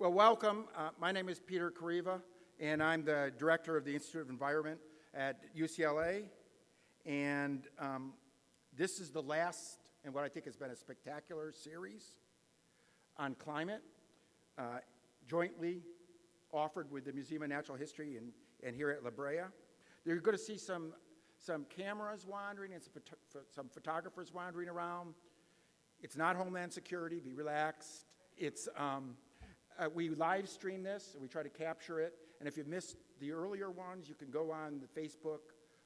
Well, welcome. My name is Peter Kariva, and I'm the director of the Institute of Environment at UCLA. And this is the last, and what I think has been a spectacular series on climate, jointly offered with the Museum of Natural History and here at La Brea. You're going to see some cameras wandering and some photographers wandering around. It's not Homeland Security, be relaxed. It's, we live stream this, and we try to capture it. And if you missed the earlier ones, you can go on the Facebook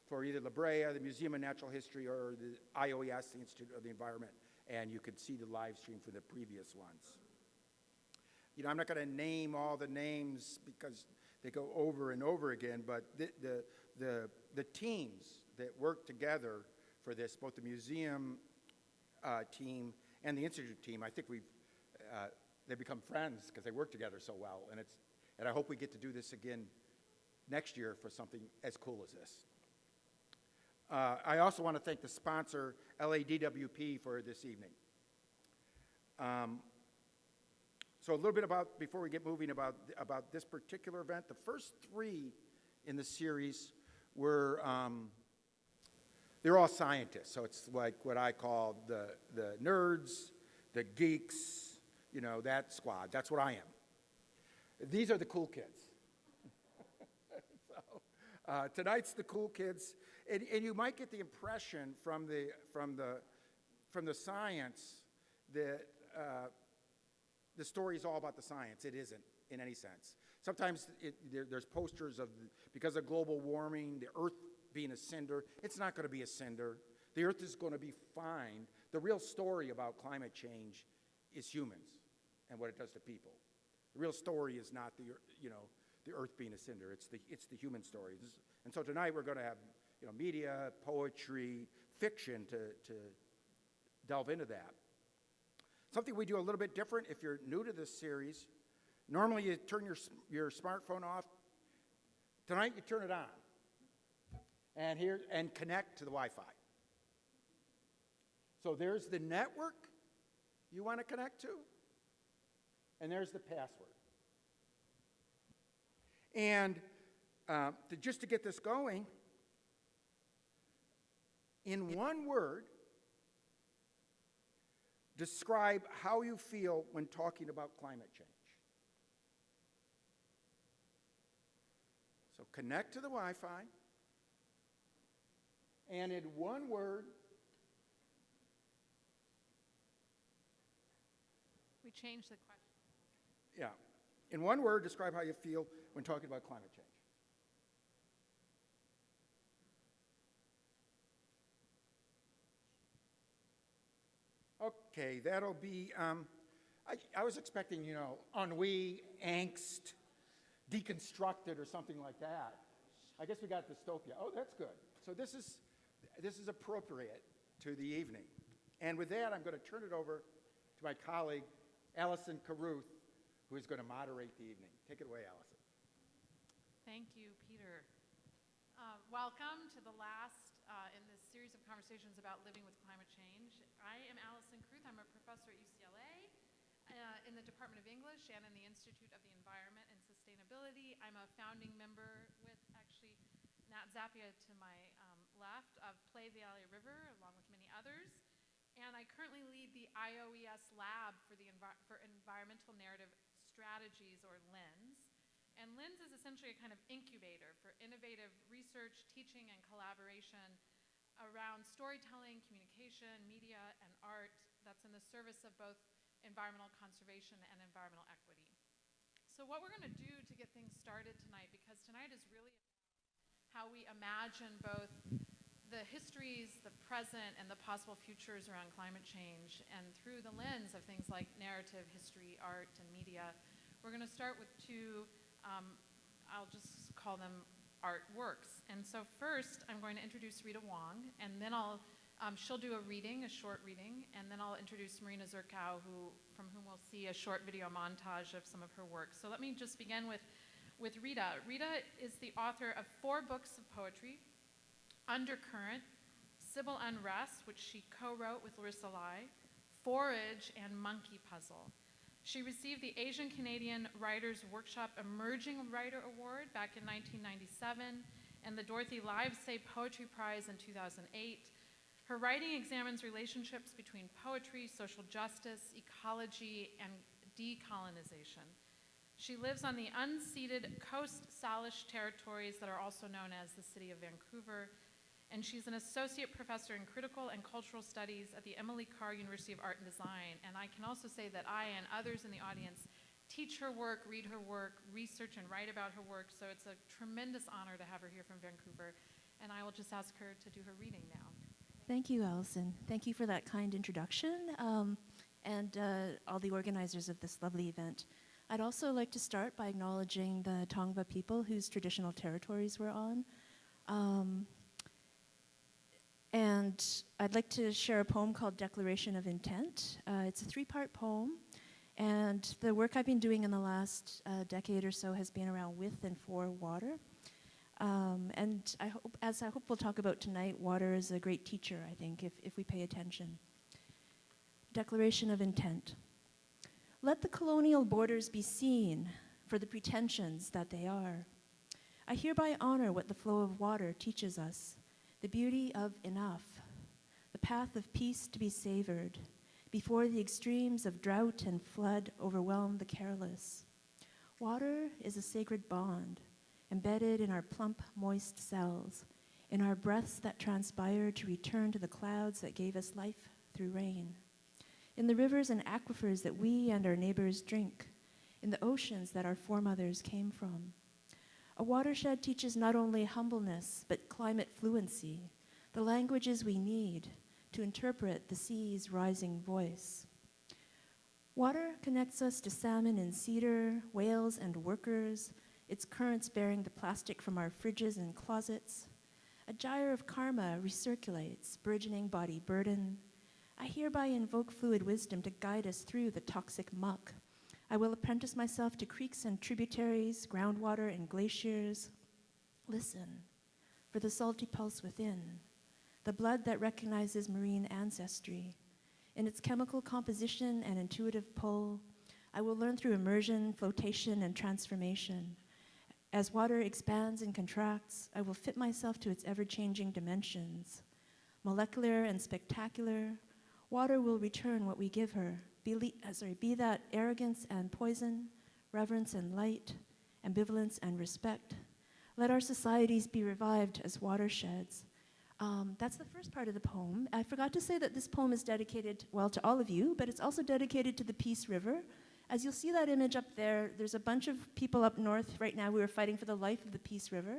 for either La Brea, the Museum of Natural History, or the IOES, the Institute of the Environment, and you can see the live stream for the previous ones. You know, I'm not going to name all the names because they go over and over again, but the teams that work together for this, both the museum team and the institute team, I think they've become friends because they work together so well, and I hope we get to do this again next year for something as cool as this. I also want to thank the sponsor, LADWP, for this evening. So a little bit about, before we get moving, about this particular event. The first three in the series were, they're all scientists, so it's like what I call the nerds, the geeks, you know, that squad. That's what I am. These are the cool kids. So, tonight's the cool kids, and you might get the impression from the science that the story is all about the science. It isn't in any sense. Sometimes there's posters of, because of global warming, the Earth being a cinder. It's not going to be a cinder. The Earth is going to be fine. The real story about climate change is humans and what it does to people. The real story is not the Earth being a cinder. It's the human story. And so tonight we're going to have media, poetry, fiction to delve into that. Something we do a little bit different if you're new to this series. Normally you turn your smartphone off. Tonight you turn it on and connect to the Wi-Fi. So there's the network you want to connect to, and there's the password. And just to get this going, in one word, describe how you feel when talking about climate change. So connect to the Wi-Fi, and in one word, we changed the question. Yeah. In one word, describe how you feel when talking about climate change. Okay, that'll be, I was expecting, ennui, angst, deconstructed, or something like that. I guess we got dystopia. Oh, that's good. So this is appropriate to the evening. And with that, I'm going to turn it over to my colleague, Allison Carruth, who is going to moderate the evening. Take it away, Allison. Thank you, Peter. Welcome to the last in this series of conversations about living with climate change. I am Allison Carruth. I'm a professor at UCLA in the Department of English and in the Institute of the Environment and Sustainability. I'm a founding member with actually Natale Zappia to my left of Play Valley River, along with many others. And I currently lead the IOES lab for environmental narrative strategies, or LENS. And LENS is essentially a kind of incubator for innovative research, teaching, and collaboration around storytelling, communication, media, and art that's in the service of both environmental conservation and environmental equity. So what we're going to do to get things started tonight, because tonight is really how we imagine both the histories, the present, and the possible futures around climate change, and through the lens of things like narrative, history, art, and media. We're going to start with two, I'll just call them artworks. And so first, I'm going to introduce Rita Wong, and then she'll do a short reading, and then I'll introduce Marina Zurkow, from whom we'll see a short video montage of some of her work. So let me just begin with Rita. Rita is the author of 4 books of poetry: Undercurrent, Civil Unrest, which she co-wrote with Larissa Lai, Forage, and Monkey Puzzle. She received the Asian Canadian Writers Workshop Emerging Writer Award back in 1997 and the Dorothy Livesay Poetry Prize in 2008. Her writing examines relationships between poetry, social justice, ecology, and decolonization. She lives on the unceded Coast Salish territories that are also known as the City of Vancouver, and she's an associate professor in critical and cultural studies at the Emily Carr University of Art and Design. And I can also say that I and others in the audience teach her work, read her work, research and write about her work, so it's a tremendous honor to have her here from Vancouver. And I will just ask her to do her reading now. Thank you, Allison. Thank you for that kind introduction, and all the organizers of this lovely event. I'd also like to start by acknowledging the Tongva people whose traditional territories we're on. And I'd like to share a poem called Declaration of Intent. It's a 3-part poem, and the work I've been doing in the last decade or so has been around with and for water. And as I hope we'll talk about tonight, water is a great teacher, I think, if we pay attention. Declaration of Intent. Let the colonial borders be seen for the pretensions that they are. I hereby honor what the flow of water teaches us, the beauty of enough, the path of peace to be savored, before the extremes of drought and flood overwhelm the careless. Water is a sacred bond, embedded in our plump, moist cells, in our breaths that transpire to return to the clouds that gave us life through rain, in the rivers and aquifers that we and our neighbors drink, in the oceans that our foremothers came from. A watershed teaches not only humbleness, but climate fluency, the languages we need to interpret the sea's rising voice. Water connects us to salmon and cedar, whales and workers, its currents bearing the plastic from our fridges and closets. A gyre of karma recirculates, burgeoning body burden. I hereby invoke fluid wisdom to guide us through the toxic muck. I will apprentice myself to creeks and tributaries, groundwater and glaciers. Listen for the salty pulse within, the blood that recognizes marine ancestry. In its chemical composition and intuitive pull, I will learn through immersion, flotation, and transformation. As water expands and contracts, I will fit myself to its ever-changing dimensions. Molecular and spectacular, water will return what we give her, be that arrogance and poison, reverence and light, ambivalence and respect. Let our societies be revived as watersheds. That's the first part of the poem. I forgot to say that this poem is dedicated, well, to all of you, but it's also dedicated to the Peace River. As you'll see that image up there, there's a bunch of people up north right now who are fighting for the life of the Peace River.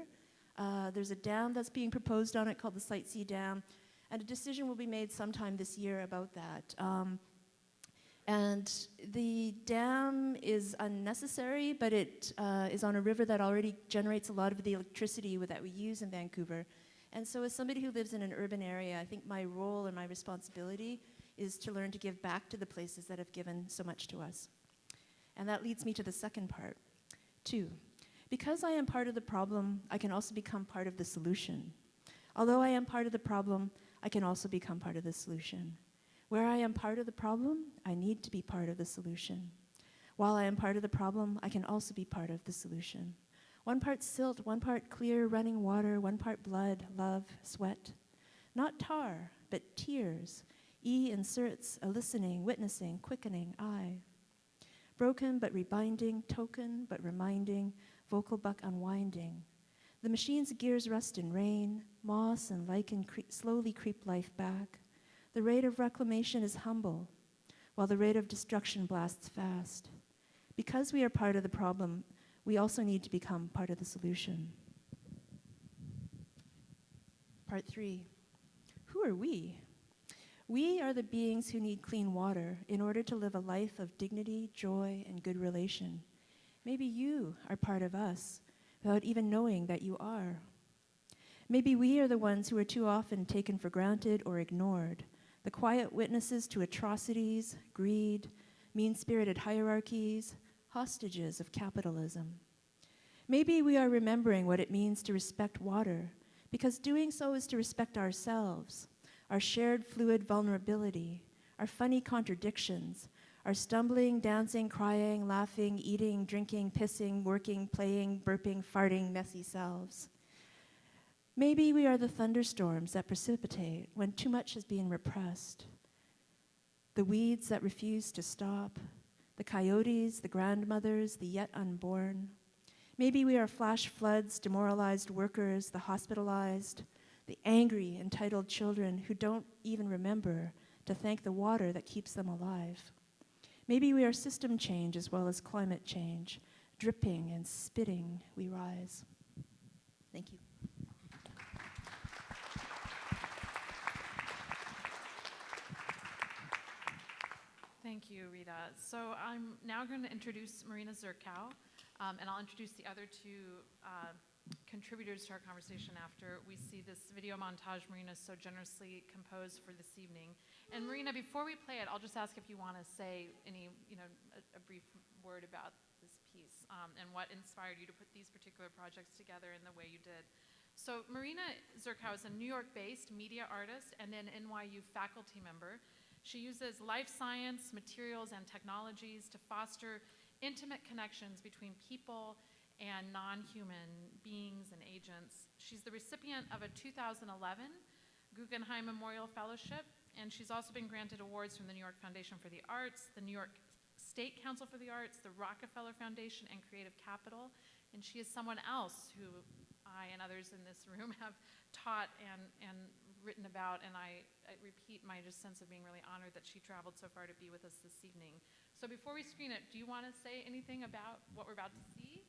There's a dam that's being proposed on it called the Site C Dam, and a decision will be made sometime this year about that. And the dam is unnecessary, but it is on a river that already generates a lot of the electricity that we use in Vancouver. And so as somebody who lives in an urban area, I think my role and my responsibility is to learn to give back to the places that have given so much to us. And that leads me to the second part. 2, because I am part of the problem, I can also become part of the solution. Although I am part of the problem, I can also become part of the solution. Where I am part of the problem, I need to be part of the solution. While I am part of the problem, I can also be part of the solution. 1 part silt, 1 part clear running water, 1 part blood, love, sweat. Not tar, but tears. E inserts a listening, witnessing, quickening I. Broken but rebinding, token but reminding, vocal buck unwinding. The machine's gears rust in rain, moss and lichen slowly creep life back. The rate of reclamation is humble, while the rate of destruction blasts fast. Because we are part of the problem, we also need to become part of the solution. Part 3, who are we? We are the beings who need clean water in order to live a life of dignity, joy, and good relation. Maybe you are part of us without even knowing that you are. Maybe we are the ones who are too often taken for granted or ignored, the quiet witnesses to atrocities, greed, mean-spirited hierarchies, hostages of capitalism. Maybe we are remembering what it means to respect water, because doing so is to respect ourselves, our shared fluid vulnerability, our funny contradictions, Our stumbling, dancing, crying, laughing, eating, drinking, pissing, working, playing, burping, farting, messy selves. Maybe we are the thunderstorms that precipitate when too much is being repressed. The weeds that refuse to stop, the coyotes, the grandmothers, the yet unborn. Maybe we are flash floods, demoralized workers, the hospitalized, the angry, entitled children who don't even remember to thank the water that keeps them alive. Maybe we are system change as well as climate change. Dripping and spitting, we rise. Thank you. Thank you, Rita. So I'm now going to introduce Marina Zurkow, and I'll introduce the other two contributors to our conversation after we see this video montage Marina so generously composed for this evening. And Marina, before we play it, I'll just ask if you want to say any, a brief word about this piece and what inspired you to put these particular projects together in the way you did. So Marina Zurkow is a New York-based media artist and an NYU faculty member. She uses life science, materials, and technologies to foster intimate connections between people and non-human beings and agents. She's the recipient of a 2011 Guggenheim Memorial Fellowship, and she's also been granted awards from the New York Foundation for the Arts, the New York State Council for the Arts, the Rockefeller Foundation, and Creative Capital. And she is someone else who I and others in this room have taught and written about, and I repeat my just sense of being really honored that she traveled so far to be with us this evening. So before we screen it, do you want to say anything about what we're about to see?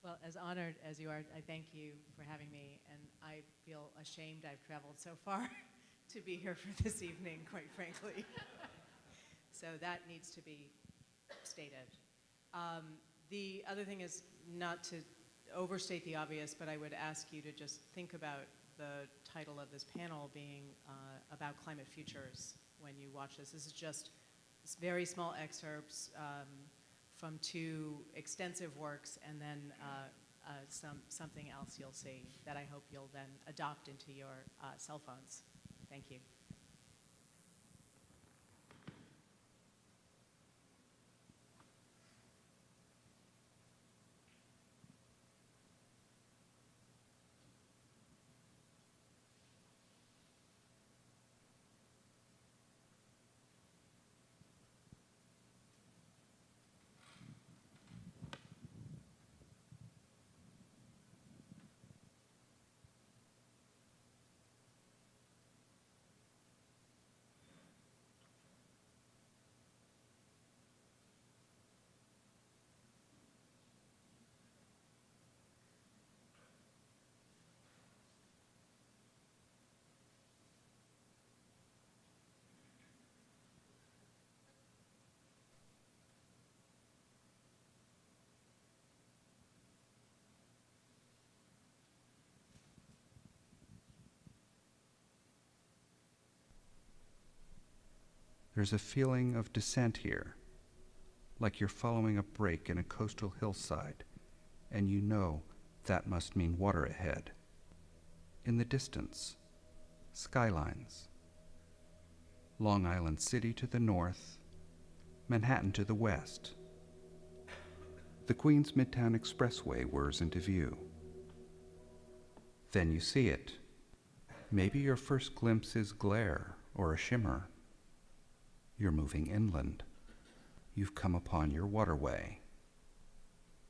Well, as honored as you are, I thank you for having me, and I feel ashamed I've traveled so far to be here for this evening, quite frankly. So that needs to be stated. The other thing is not to overstate the obvious, but I would ask you to just think about the title of this panel being about climate futures when you watch this. This is just very small excerpts from two extensive works, and then something else you'll see that I hope you'll then adopt into your cell phones. Thank you. There's a feeling of descent here, like you're following a break in a coastal hillside, and you know that must mean water ahead. In the distance, skylines. Long Island City to the north, Manhattan to the west. The Queens Midtown Expressway whirs into view. Then you see it. Maybe your first glimpse is glare or a shimmer. You're moving inland. You've come upon your waterway.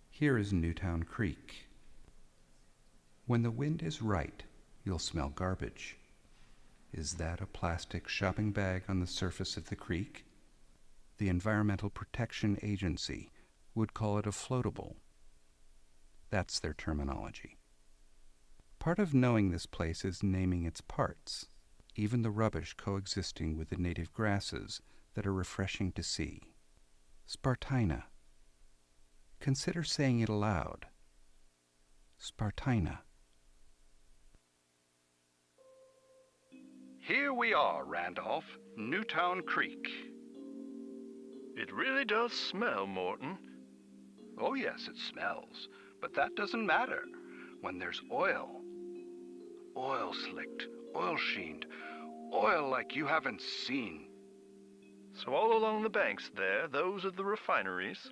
Here is Newtown Creek. When the wind is right, you'll smell garbage. Is that a plastic shopping bag on the surface of the creek? The Environmental Protection Agency would call it a floatable. That's their terminology. Part of knowing this place is naming its parts, even the rubbish coexisting with the native grasses that are refreshing to see. Spartina. Consider saying it aloud. Spartina. Here we are, Randolph, Newtown Creek. It really does smell, Morton. Oh yes, it smells, but that doesn't matter when there's oil. Oil slicked, oil sheened, oil like you haven't seen. So all along the banks there, those are the refineries.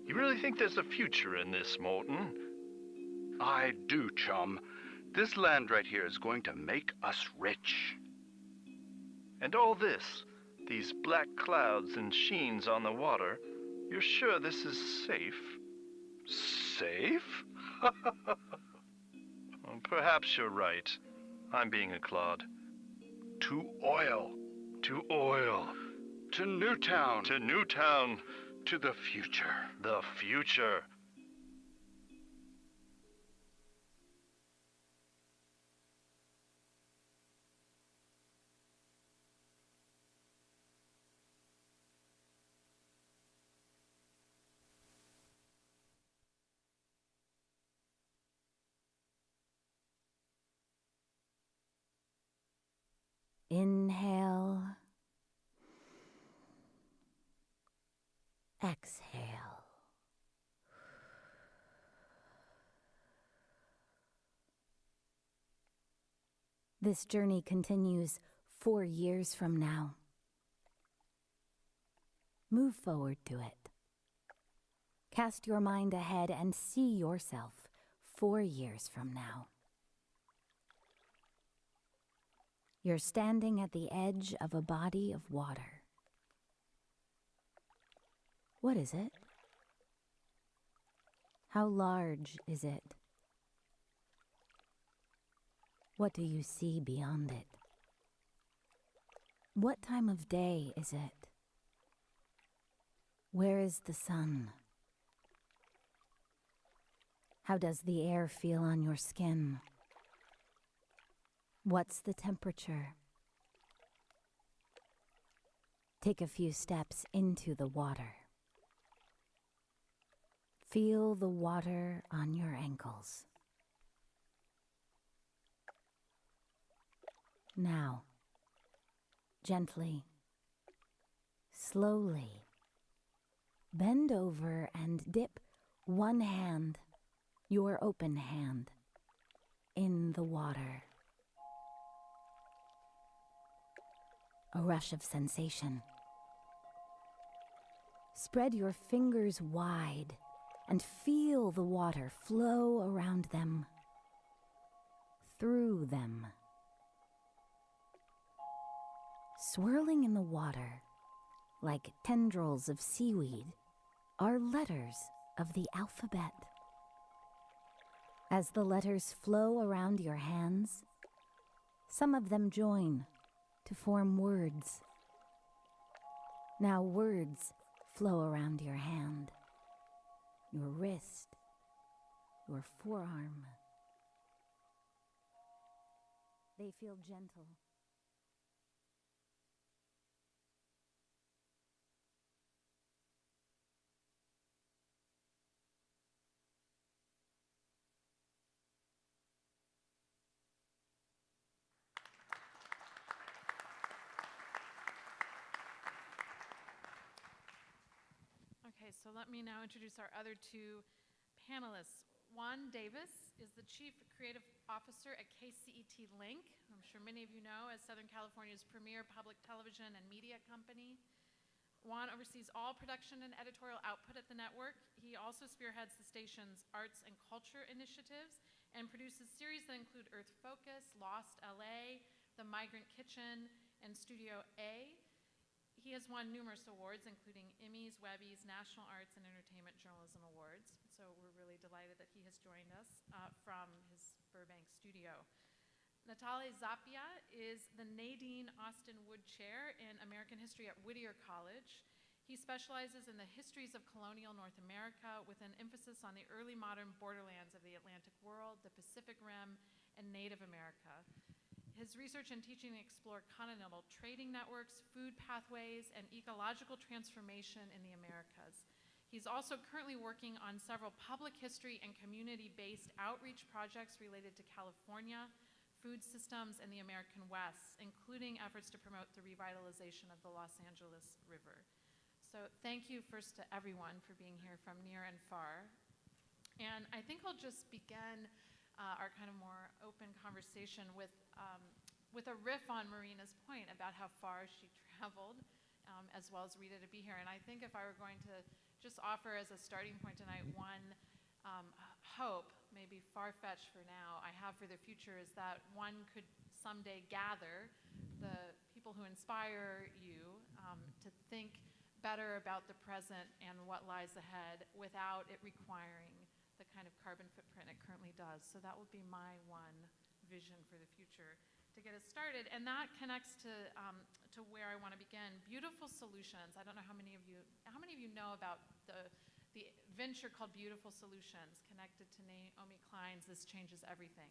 You really think there's a future in this, Morton? I do, chum. This land right here is going to make us rich. And all this, these black clouds and sheens on the water, you're sure this is safe? Safe? Well, perhaps you're right. I'm being a clod. To oil. To oil. To Newtown. To Newtown. To the future. The future. Inhale. Exhale. This journey continues 4 years from now. Move forward to it. Cast your mind ahead and see yourself 4 years from now. You're standing at the edge of a body of water. What is it? How large is it? What do you see beyond it? What time of day is it? Where is the sun? How does the air feel on your skin? What's the temperature? Take a few steps into the water. Feel the water on your ankles. Now, gently, slowly, bend over and dip one hand, your open hand, in the water. A rush of sensation. Spread your fingers wide and feel the water flow around them, through them. Swirling in the water, like tendrils of seaweed, are letters of the alphabet. As the letters flow around your hands, some of them join to form words. Now words flow around your hand, your wrist, your forearm. They feel gentle. Okay, so let me now introduce our other two panelists. Juan Davis is the Chief Creative Officer at KCET Link, who I'm sure many of you know as Southern California's premier public television and media company. Juan oversees all production and editorial output at the network. He also spearheads the station's arts and culture initiatives and produces series that include Earth Focus, Lost LA, The Migrant Kitchen, and Studio A. He has won numerous awards, including Emmys, Webbies, National Arts and Entertainment Journalism Awards. So we're really delighted that he has joined us from his Burbank studio. Natale Zappia is the Nadine Austin Wood Chair in American History at Whittier College. He specializes in the histories of colonial North America with an emphasis on the early modern borderlands of the Atlantic world, the Pacific Rim, and Native America. His research and teaching explore continental trading networks, food pathways, and ecological transformation in the Americas. He's also currently working on several public history and community-based outreach projects related to California, food systems, and the American West, including efforts to promote the revitalization of the Los Angeles River. So thank you first to everyone for being here from near and far. And I think I'll just begin our kind of more open conversation with a riff on Marina's point about how far she traveled as well as Rita to be here. And I think if I were going to just offer as a starting point tonight one hope, maybe far-fetched for now, I have for the future is that one could someday gather the people who inspire you to think better about the present and what lies ahead without it requiring the kind of carbon footprint it currently does. So that would be my one vision for the future to get us started. And that connects to where I want to begin. Beautiful Solutions. I don't know how many of you know about the venture called Beautiful Solutions, connected to Naomi Klein's This Changes Everything.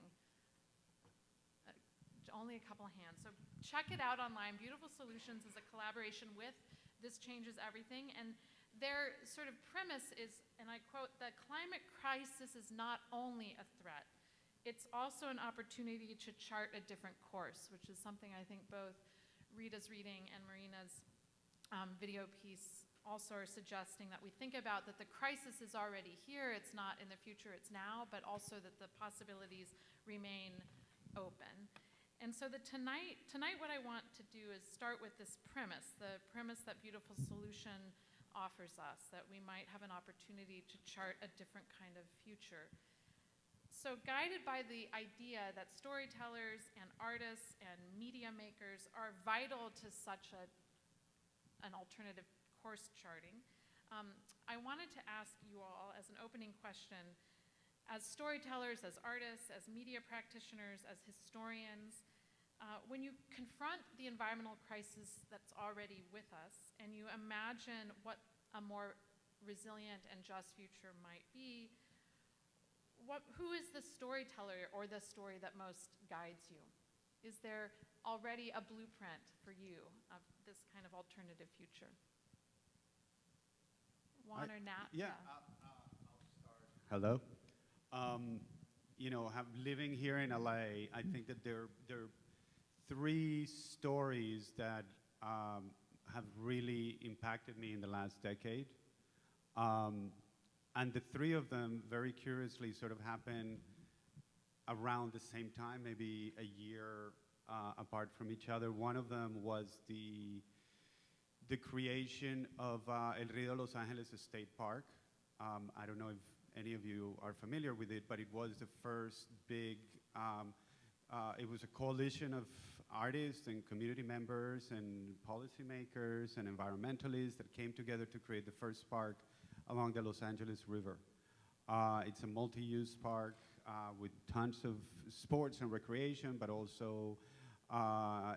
Only a couple of hands. So check it out online. Beautiful Solutions is a collaboration with This Changes Everything. And their sort of premise is, and I quote, the climate crisis is not only a threat, it's also an opportunity to chart a different course, which is something I think both Rita's reading and Marina's video piece also are suggesting, that we think about that the crisis is already here, it's not in the future, it's now, but also that the possibilities remain open. And so tonight what I want to do is start with this premise, the premise that Beautiful Solution offers us, that we might have an opportunity to chart a different kind of future. So guided by the idea that storytellers and artists and media makers are vital to such an alternative course charting, I wanted to ask you all as an opening question, as storytellers, as artists, as media practitioners, as historians, when you confront the environmental crisis that's already with us and you imagine what a more resilient and just future might be, who is the storyteller or the story that most guides you? Is there already a blueprint for you of this kind of alternative future? Juan or Nat? Yeah, I'll start. Hello. Living here in LA, I think that there are three stories that have really impacted me in the last decade. And the three of them, very curiously, sort of happened around the same time, maybe a year apart from each other. One of them was the creation of El Rio de Los Angeles State Park. I don't know if any of you are familiar with it, but it was the first big, it was a coalition of artists and community members and policymakers and environmentalists that came together to create the first park along the Los Angeles River. It's a multi-use park with tons of sports and recreation, but also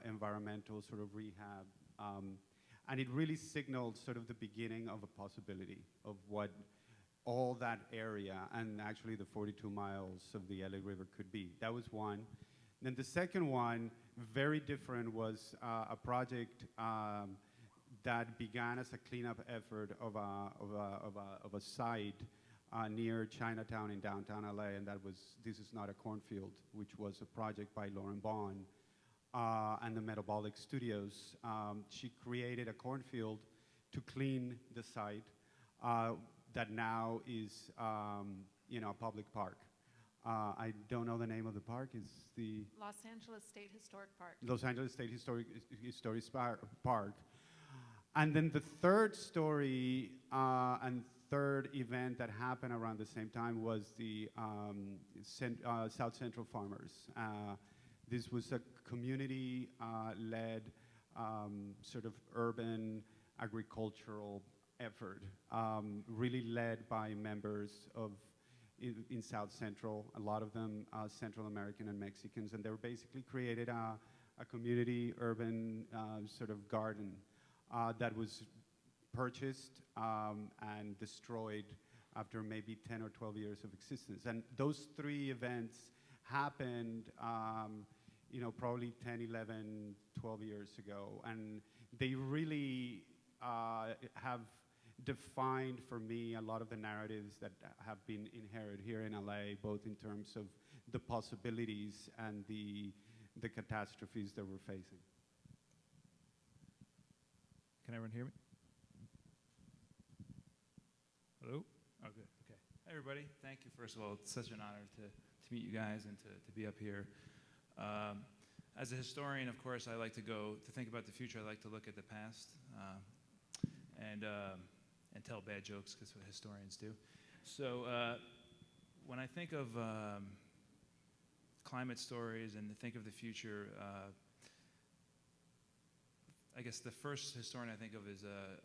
environmental sort of rehab. And it really signaled sort of the beginning of a possibility of what all that area and actually the 42 miles of the LA River could be. That was one. Then the second one, very different, was a project that began as a cleanup effort of a site near Chinatown in downtown LA, and that was This Is Not a Cornfield, which was a project by Lauren Bond and the Metabolic Studios. She created a cornfield to clean the site that now is a public park. I don't know the name of the park. It's the Los Angeles State Historic Park. Los Angeles State Historic Park. And then the third story and third event that happened around the same time was the South Central Farmers. This was a community-led sort of urban agricultural effort, really led by members in South Central, a lot of them Central American and Mexicans, and they were basically created a community urban sort of garden that was purchased and destroyed after maybe 10 or 12 years of existence. And those three events happened probably 10, 11, 12 years ago, and they really have defined for me a lot of the narratives that have been inherited here in LA, both in terms of the possibilities and the catastrophes that we're facing. Can everyone hear me? Hello? Oh, good. Okay. Hey, everybody. Thank you. First of all, it's such an honor to meet you guys and to be up here. As a historian, of course, I like to think about the future. I like to look at the past and tell bad jokes, because what historians do. So when I think of climate stories and think of the future, I guess the first historian I think of is a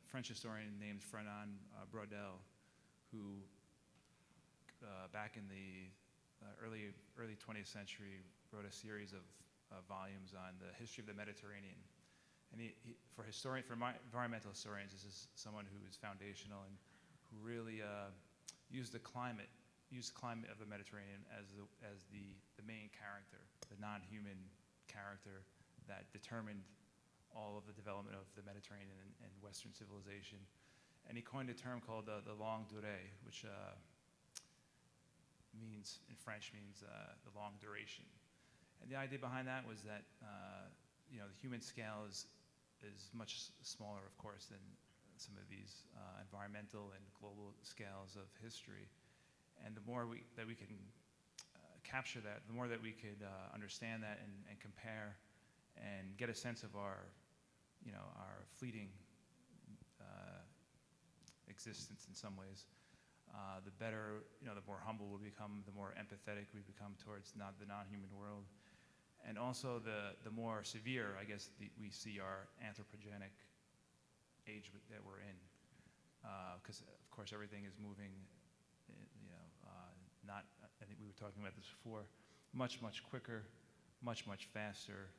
French historian named Fernand Braudel, who back in the early 20th century wrote a series of volumes on the history of the Mediterranean. And for environmental historians, this is someone who is foundational and who really used the climate of the Mediterranean as the main character, the non-human character that determined all of the development of the Mediterranean and Western civilization. And he coined a term called the longue durée, which means, in French, means the long duration. And the idea behind that was that the human scale is much smaller, of course, than some of these environmental and global scales of history. And the more that we can capture that, the more that we could understand that and compare and get a sense of our fleeting existence in some ways, the better, the more humble we become, the more empathetic we become towards the non-human world. And also the more severe, I guess, we see our anthropogenic age that we're in. Because, of course, everything is moving, I think we were talking about this before, much, much quicker, much, much faster.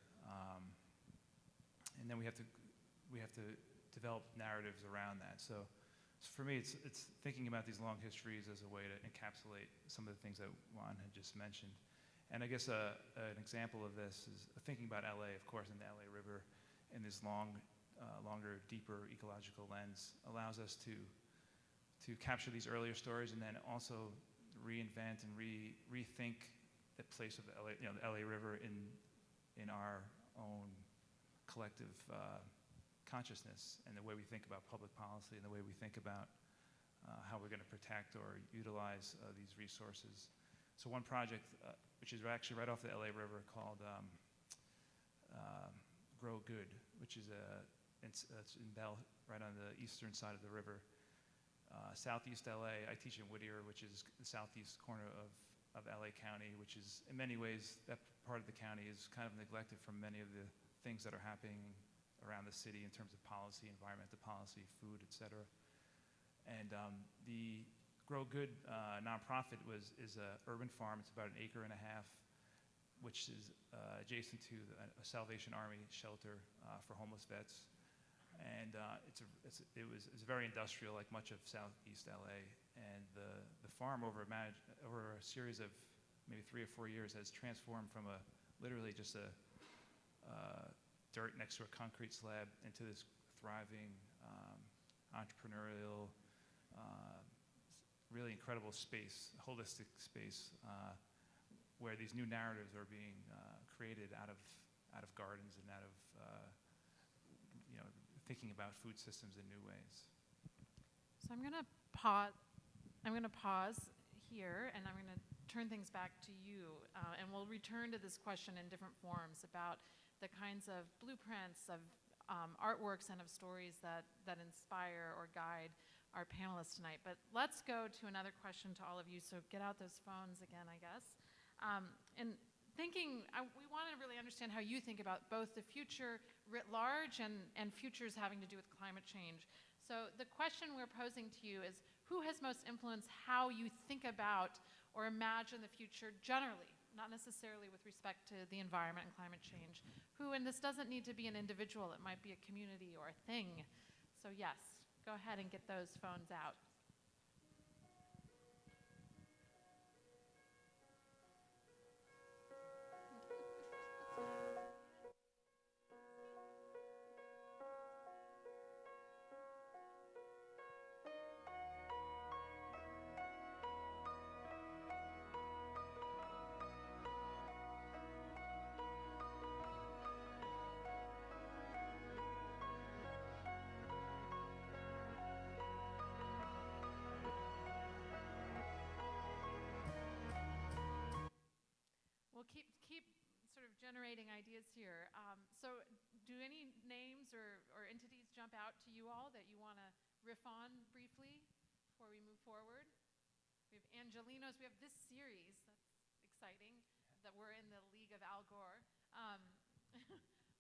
And then we have to develop narratives around that. So for me, it's thinking about these long histories as a way to encapsulate some of the things that Juan had just mentioned. And I guess an example of this is thinking about LA, of course, and the LA River in this longer, deeper ecological lens allows us to capture these earlier stories and then also reinvent and rethink the place of the LA River in our own collective consciousn's and the way we think about public policy and the way we think about how we're going to protect or utilize these resources. So one project, which is actually right off the LA River, called Grow Good, which is it's in Bell, right on the eastern side of the river. Southeast LA, I teach in Whittier, which is the southeast corner of LA County, which is, in many ways, that part of the county is kind of neglected from many of the things that are happening around the city in terms of policy, environmental policy, food, et cetera. And the Grow Good nonprofit is an urban farm. It's about 1.5 acres, which is adjacent to a Salvation Army shelter for homeless vets. And it's very industrial, like much of Southeast LA. And the farm over a series of maybe 3 or 4 years has transformed from literally just a dirt next to a concrete slab into this thriving, entrepreneurial, really incredible space, holistic space, where these new narratives are being created out of gardens and out of thinking about food systems in new ways. So I'm going to pause here, and I'm going to turn things back to you, and we'll return to this question in different forms about the kinds of blueprints of artworks and of stories that inspire or guide our panelists tonight. But let's go to another question to all of you. So get out those phones again, I guess. And thinking, we want to really understand how you think about both the future writ large and futures having to do with climate change. So the question we're posing to you is, who has most influenced how you think about or imagine the future generally, not necessarily with respect to the environment and climate change? Who, and this doesn't need to be an individual, it might be a community or a thing. So yes, go ahead and get those phones out. generating ideas here. So do any names or entities jump out to you all that you want to riff on briefly before we move forward? We have Angelinos. We have this series. That's exciting that we're in the League of Al Gore.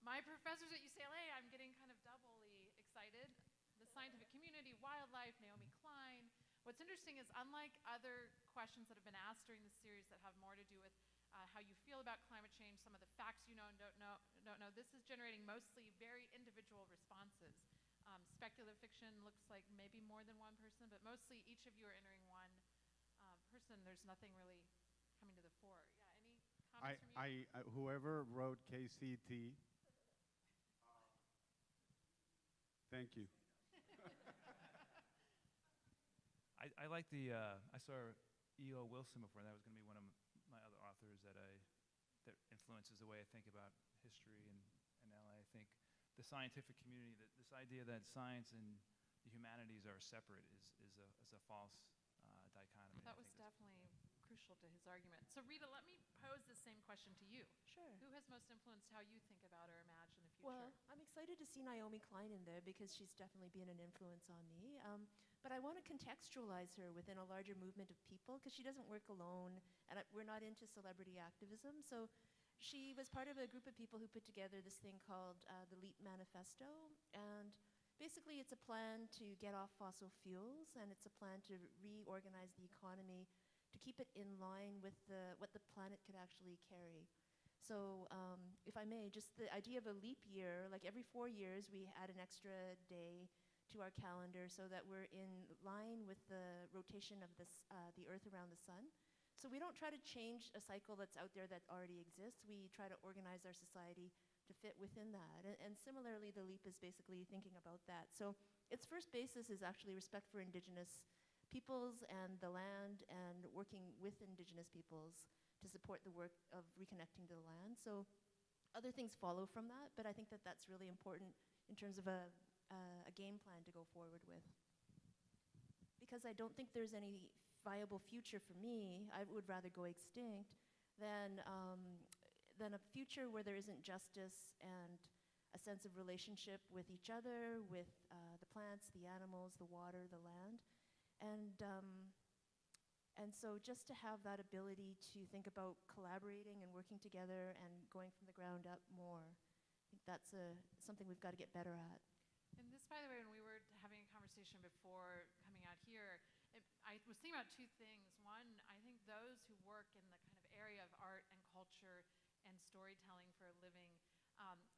My professors at UCLA, I'm getting kind of doubly excited. The scientific community, wildlife, Naomi Klein. What's interesting is unlike other questions that have been asked during the series that have more to do with how you feel about climate change, some of the facts you know and don't know, this is generating mostly very individual responses. Speculative fiction looks like maybe more than one person, but mostly each of you are entering one person. There's nothing really coming to the fore. Yeah, any comments from you? Whoever wrote KCET, thank you. I like the, I saw E.O. Wilson before, and that was going to be one of my other authors that influences the way I think about history and LA. I think the scientific community, this idea that science and the humanities are separate is a false dichotomy. That was definitely crucial to his argument. So Rita, let me pose the same question to you. Sure. Who has most influenced how you think about or imagine the future? Well, I'm excited to see Naomi Klein in there because she's definitely been an influence on me. But I want to contextualize her within a larger movement of people because she doesn't work alone, and we're not into celebrity activism. So she was part of a group of people who put together this thing called the Leap Manifesto. And basically, it's a plan to get off fossil fuels, and it's a plan to reorganize the economy to keep it in line with what the planet could actually carry. So if I may, just the idea of a leap year, like every 4 years we add an extra day to our calendar so that we're in line with the rotation of the Earth around the sun. So we don't try to change a cycle that's out there that already exists. We try to organize our society to fit within that. And similarly, the leap is basically thinking about that. So its first basis is actually respect for indigenous peoples and the land and working with indigenous peoples to support the work of reconnecting to the land. So other things follow from that, but I think that that's really important in terms of a game plan to go forward with. Because I don't think there's any viable future for me. I would rather go extinct than a future where there isn't justice and a sense of relationship with each other, with the plants, the animals, the water, the land. And so just to have that ability to think about collaborating and working together and going from the ground up more, I think that's something we've got to get better at. And this, by the way, when we were having a conversation before coming out here, I was thinking about two things. One, I think those who work in the kind of area of art and culture and storytelling for a living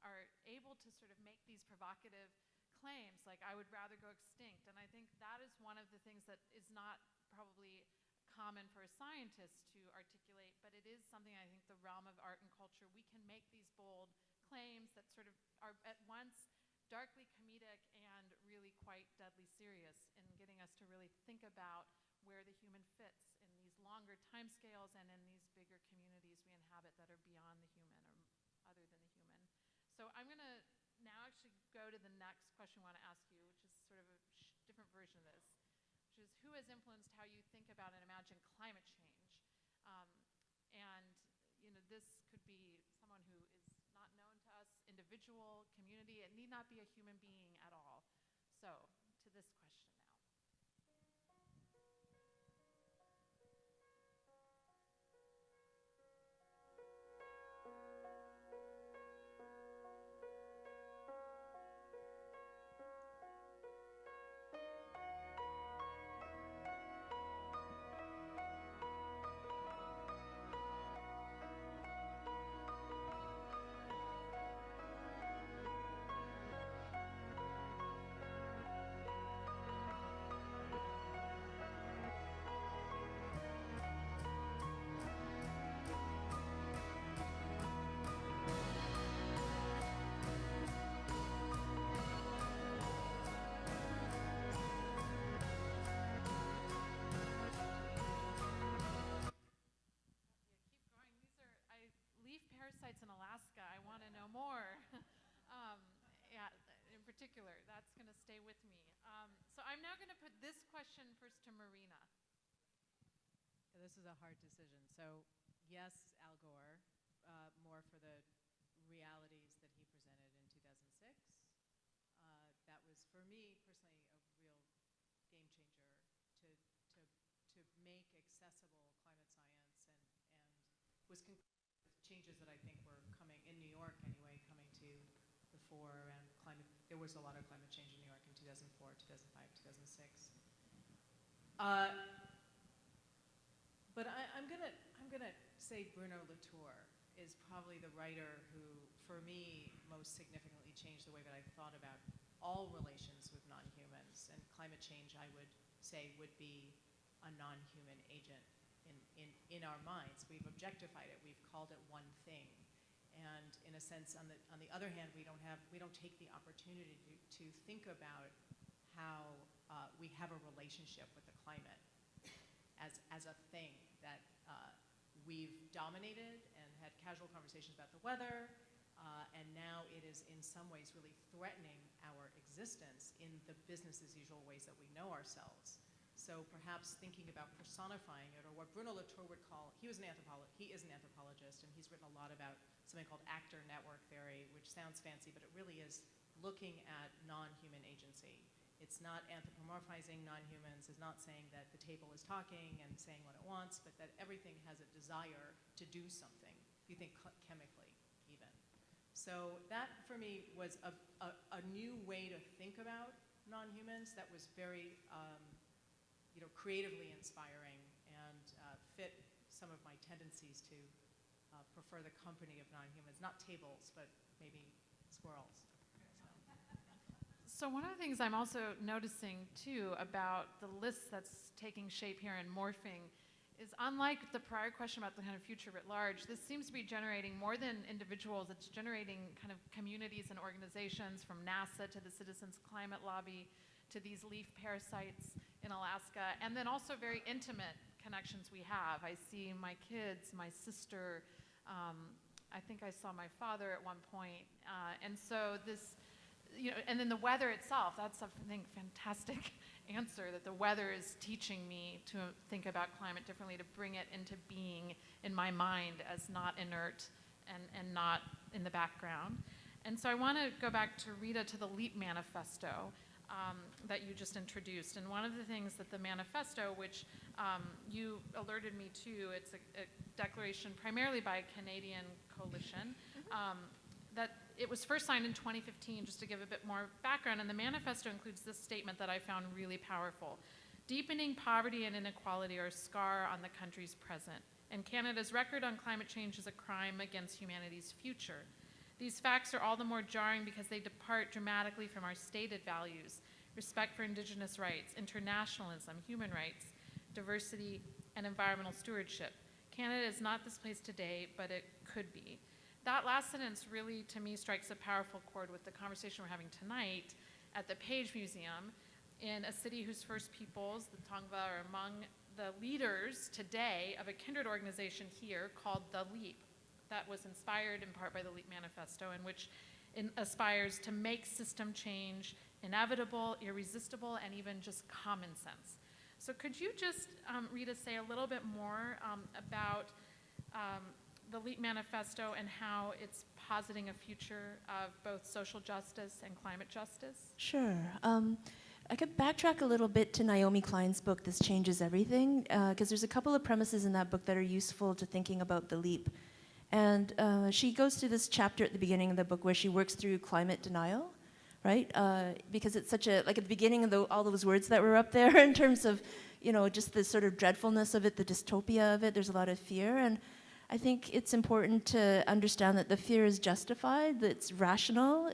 are able to sort of make these provocative claims, like I would rather go extinct. And I think that is one of the things that is not probably common for a scientist to articulate, but it is something I think the realm of art and culture, we can make these bold claims that sort of are at once darkly comedic and really quite deadly serious in getting us to really think about where the human fits in these longer timescales and in these bigger communities we inhabit that are beyond the human or other than the human. So I'm going to now actually go to the next question I want to ask you, which is sort of a different version of this, which is who has influenced how you think about and imagine climate change? And this could be someone who is not known to us, individual, community. It need not be a human being at all. So to this question now. Parasites in Alaska, I want to know more. Yeah, in particular, that's going to stay with me. So I'm now going to put this question first to Marina. This is a hard decision. So yes, Al Gore, more for the realities that he presented in 2006. That was, for me personally, a real game changer to make accessible climate science, and was changes that I think were coming, in New York anyway, coming to the fore around climate. There was a lot of climate change in New York in 2004, 2005, 2006. But I'm gonna say Bruno Latour is probably the writer who, for me, most significantly changed the way that I thought about all relations with non-humans. And climate change, I would say, would be a non-human agent in our minds. We've objectified it. We've called it one thing. And in a sense, on the other hand, we don't take the opportunity to think about how we have a relationship with the climate as a thing that we've dominated and had casual conversations about the weather, and now it is in some ways really threatening our existence in the business as usual ways that we know ourselves. So perhaps thinking about personifying it, or what Bruno Latour would call, he is an anthropologist, and he's written a lot about something called actor network theory, which sounds fancy, but it really is looking at non-human agency. It's not anthropomorphizing non-humans, it's not saying that the table is talking and saying what it wants, but that everything has a desire to do something, if you think chemically even. So that, for me, was a new way to think about non-humans that was very creatively inspiring and fit some of my tendencies to prefer the company of non-humans, not tables, but maybe squirrels. So one of the things I'm also noticing too about the list that's taking shape here and morphing is, unlike the prior question about the kind of future writ large, this seems to be generating more than individuals. It's generating kind of communities and organizations, from NASA to the Citizens Climate Lobby to these leaf parasites in Alaska, and then also very intimate connections we have. I see my kids, my sister, I think I saw my father at one point, and so this, and then the weather itself, that's a, I think, fantastic answer, that the weather is teaching me to think about climate differently, to bring it into being in my mind as not inert and not in the background. And so I want to go back to Rita, to the Leap Manifesto that you just introduced. And one of the things that the manifesto, which you alerted me to, it's a declaration primarily by a Canadian coalition, that it was first signed in 2015, just to give a bit more background, and the manifesto includes this statement that I found really powerful. Deepening poverty and inequality are a scar on the country's present, and Canada's record on climate change is a crime against humanity's future. These facts are all the more jarring because they depart dramatically from our stated values: respect for Indigenous rights, internationalism, human rights, diversity, and environmental stewardship. Canada is not this place today, but it could be. That last sentence really, to me, strikes a powerful chord with the conversation we're having tonight at the Page Museum, in a city whose first peoples, the Tongva, are among the leaders today of a kindred organization here called the Leap, that was inspired in part by the Leap Manifesto, and which aspires to make system change inevitable, irresistible, and even just common sense. So could you just, Rita, say a little bit more about the Leap Manifesto and how it's positing a future of both social justice and climate justice? Sure. I could backtrack a little bit to Naomi Klein's book, This Changes Everything, because there's a couple of premises in that book that are useful to thinking about the leap. And she goes through this chapter at the beginning of the book where she works through climate denial, right? Because it's such a, like at the beginning of all those words that were up there in terms of, just the sort of dreadfulness of it, the dystopia of it, there's a lot of fear. And I think it's important to understand that the fear is justified, that it's rational,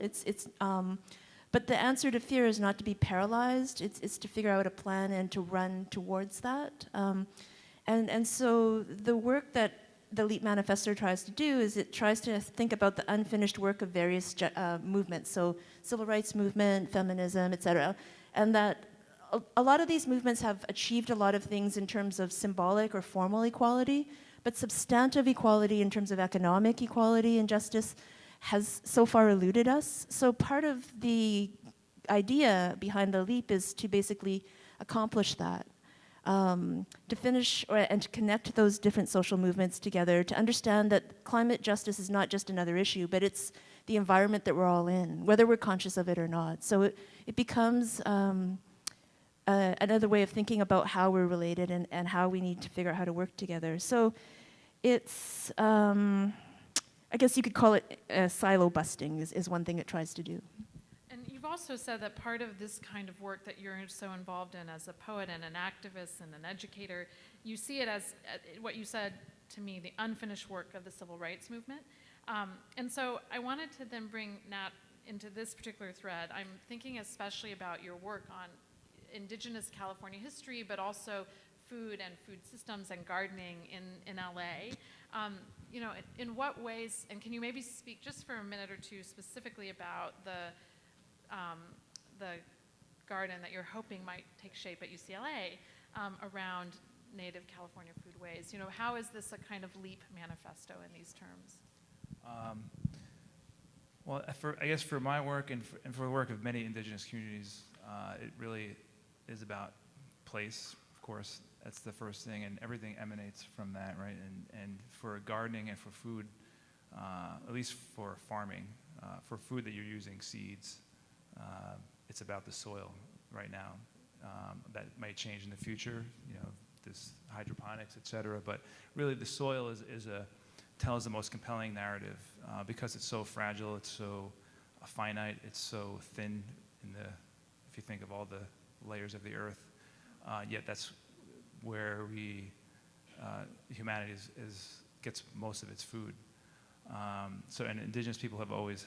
but the answer to fear is not to be paralyzed, it's to figure out a plan and to run towards that. And so the work that the Leap Manifesto tries to do is it tries to think about the unfinished work of various movements, so civil rights movement, feminism, et cetera, and that a lot of these movements have achieved a lot of things in terms of symbolic or formal equality, but substantive equality in terms of economic equality and justice has so far eluded us. So part of the idea behind the Leap is to basically accomplish that. to finish and to connect those different social movements together, to understand that climate justice is not just another issue, but it's the environment that we're all in, whether we're conscious of it or not. So it becomes another way of thinking about how we're related and how we need to figure out how to work together. So it's, I guess you could call it silo busting is one thing it tries to do. And you've also said that part of this kind of work that you're so involved in as a poet and an activist and an educator, you see it as what you said to me, the unfinished work of the civil rights movement. And so I wanted to then bring Nat into this particular thread. I'm thinking especially about your work on Indigenous California history, but also food and food systems and gardening in LA. You know, in what ways, and can you maybe speak just for a minute or two specifically about the garden that you're hoping might take shape at UCLA around Native California foodways? You know, how is this a kind of Leap Manifesto in these terms? Well, I guess for my work and for the work of many indigenous communities, it really is about place, of course. That's the first thing, and everything emanates from that, right? And for gardening and for food, at least for farming, for food that you're using seeds, it's about the soil right now. That might change in the future, you know, this hydroponics, et cetera, but really the soil tells the most compelling narrative because it's so fragile, it's so finite, it's so thin if you think of all the layers of the earth, yet that's where humanity gets most of its food. And indigenous people have always,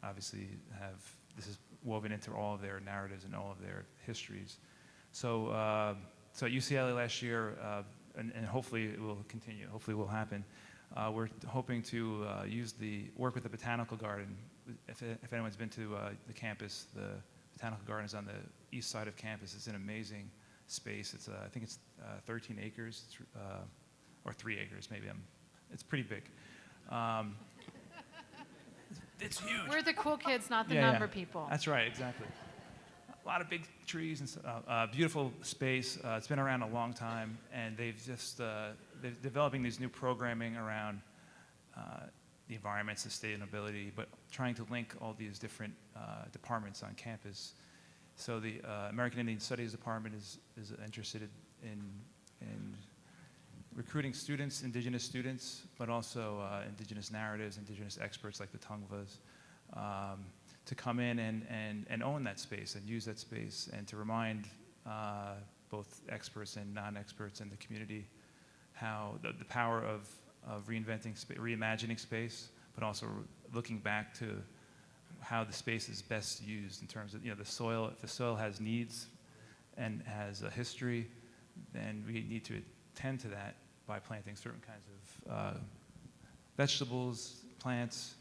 obviously this is woven into all of their narratives and all of their histories. So at UCLA last year, and hopefully it will continue, hopefully it will happen, we're hoping to work with the botanical garden. If anyone's been to the campus, the botanical garden is on the east side of campus. It's an amazing space. It's I think it's 13 acres, or 3 acres maybe. It's pretty big. It's huge. We're the cool kids, not the number people. That's right, exactly. A lot of big trees and beautiful space. It's been around a long time, and they're developing these new programming around the environment, sustainability, but trying to link all these different departments on campus. So the American Indian Studies Department is interested in recruiting students, indigenous students, but also indigenous narratives, indigenous experts like the Tongvas, to come in and own that space and use that space and to remind both experts and non-experts in the community how the power of reimagining space, but also looking back to how the space is best used in terms of, you know, the soil. If the soil has needs and has a history, then we need to tend to that by planting certain kinds of vegetables, plants,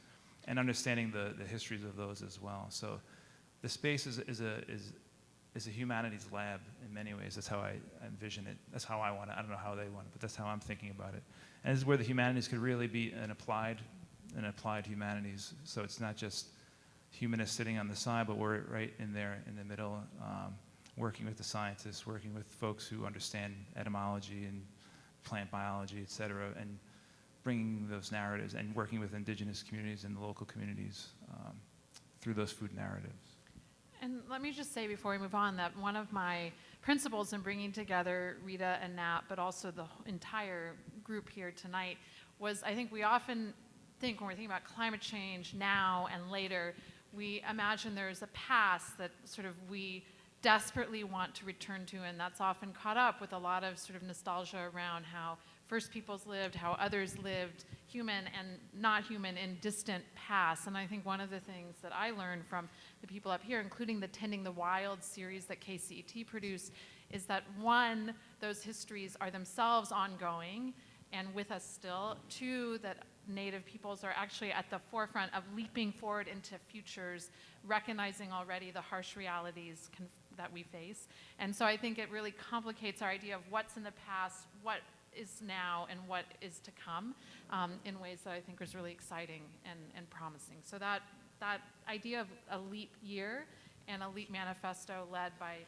and understanding the histories of those as well. So the space is a humanities lab in many ways. That's how I envision it. That's how I want it. I don't know how they want it, but that's how I'm thinking about it. And this is where the humanities could really be an applied humanities. So it's not just humanists sitting on the side, but we're right in there in the middle, working with the scientists, working with folks who understand etymology and plant biology, et cetera, and bringing those narratives and working with indigenous communities and the local communities through those food narratives. And let me just say before we move on that one of my principles in bringing together Rita and Nat, but also the entire group here tonight, was I think we often think when we're thinking about climate change now and later, we imagine there's a past that sort of we desperately want to return to, and that's often caught up with a lot of sort of nostalgia around how First Peoples lived, how others lived, human and not human, in distant past. And I think one of the things that I learned from the people up here, including the Tending the Wild series that KCET produced, is that one, those histories are themselves ongoing and with us still. Two, that Native peoples are actually at the forefront of leaping forward into futures, recognizing already the harsh realities that we face. And so I think it really complicates our idea of what's in the past, what is now, and what is to come in ways that I think is really exciting and promising. So that idea of a leap year and a leap manifesto led by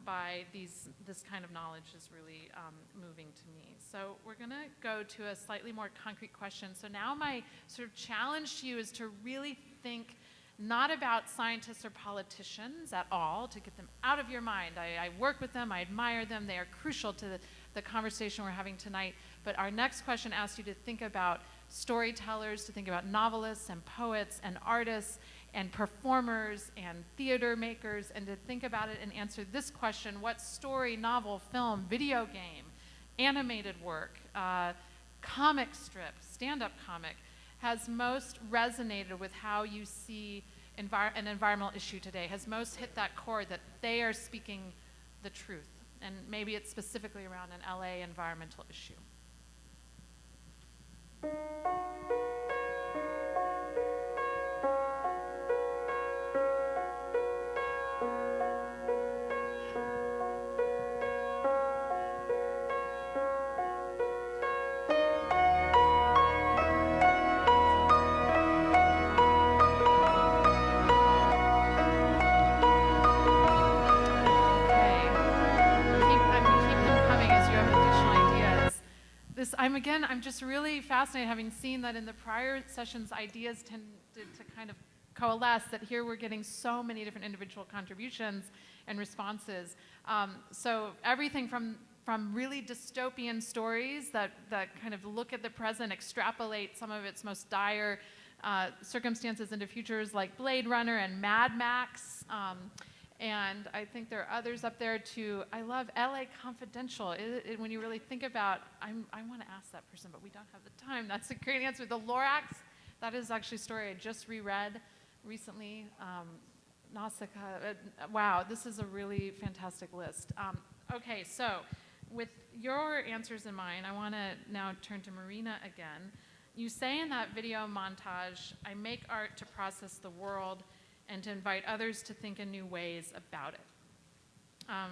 by this kind of knowledge is really moving to me. So we're going to go to a slightly more concrete question. So now my sort of challenge to you is to really think not about scientists or politicians at all, to get them out of your mind. I work with them, I admire them, they are crucial to the conversation we're having tonight. But our next question asks you to think about storytellers, to think about novelists and poets and artists and performers and theater makers, and to think about it and answer this question: what story, novel, film, video game, animated work, comic strip, stand-up comic has most resonated with how you see an environmental issue today, has most hit that chord that they are speaking the truth? And maybe it's specifically around an LA environmental issue. I'm just really fascinated, having seen that in the prior sessions, ideas tended to kind of coalesce, that here we're getting so many different individual contributions and responses. So everything from really dystopian stories that kind of look at the present, extrapolate some of its most dire circumstances into futures, like Blade Runner and Mad Max. And I think there are others up there too. I love LA Confidential. When you really think about, I want to ask that person, but we don't have the time. That's a great answer. The Lorax, that is actually a story I just reread recently. Nausicaa. Wow, this is a really fantastic list. Okay, so with your answers in mind, I want to now turn to Marina again. You say in that video montage, I make art to process the world and to invite others to think in new ways about it.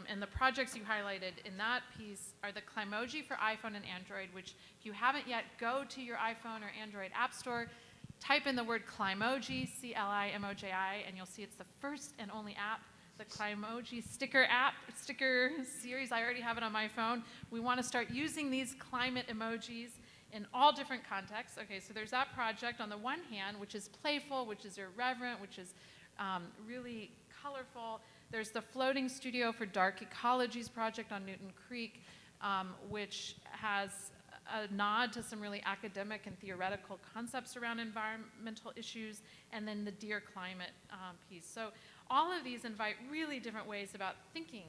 And the projects you highlighted in that piece are the Climoji for iPhone and Android, which if you haven't yet, go to your iPhone or Android app store, type in the word Climoji, C-L-I-M-O-J-I, and you'll see it's the first and only app, the Climoji sticker series. I already have it on my phone. We want to start using these climate emojis in all different contexts. Okay, so there's that project on the one hand, which is playful, which is irreverent, which is really colorful. There's the Floating Studio for Dark Ecology's project on Newton Creek, which has a nod to some really academic and theoretical concepts around environmental issues, and then the Dear Climate piece. So all of these invite really different ways about thinking,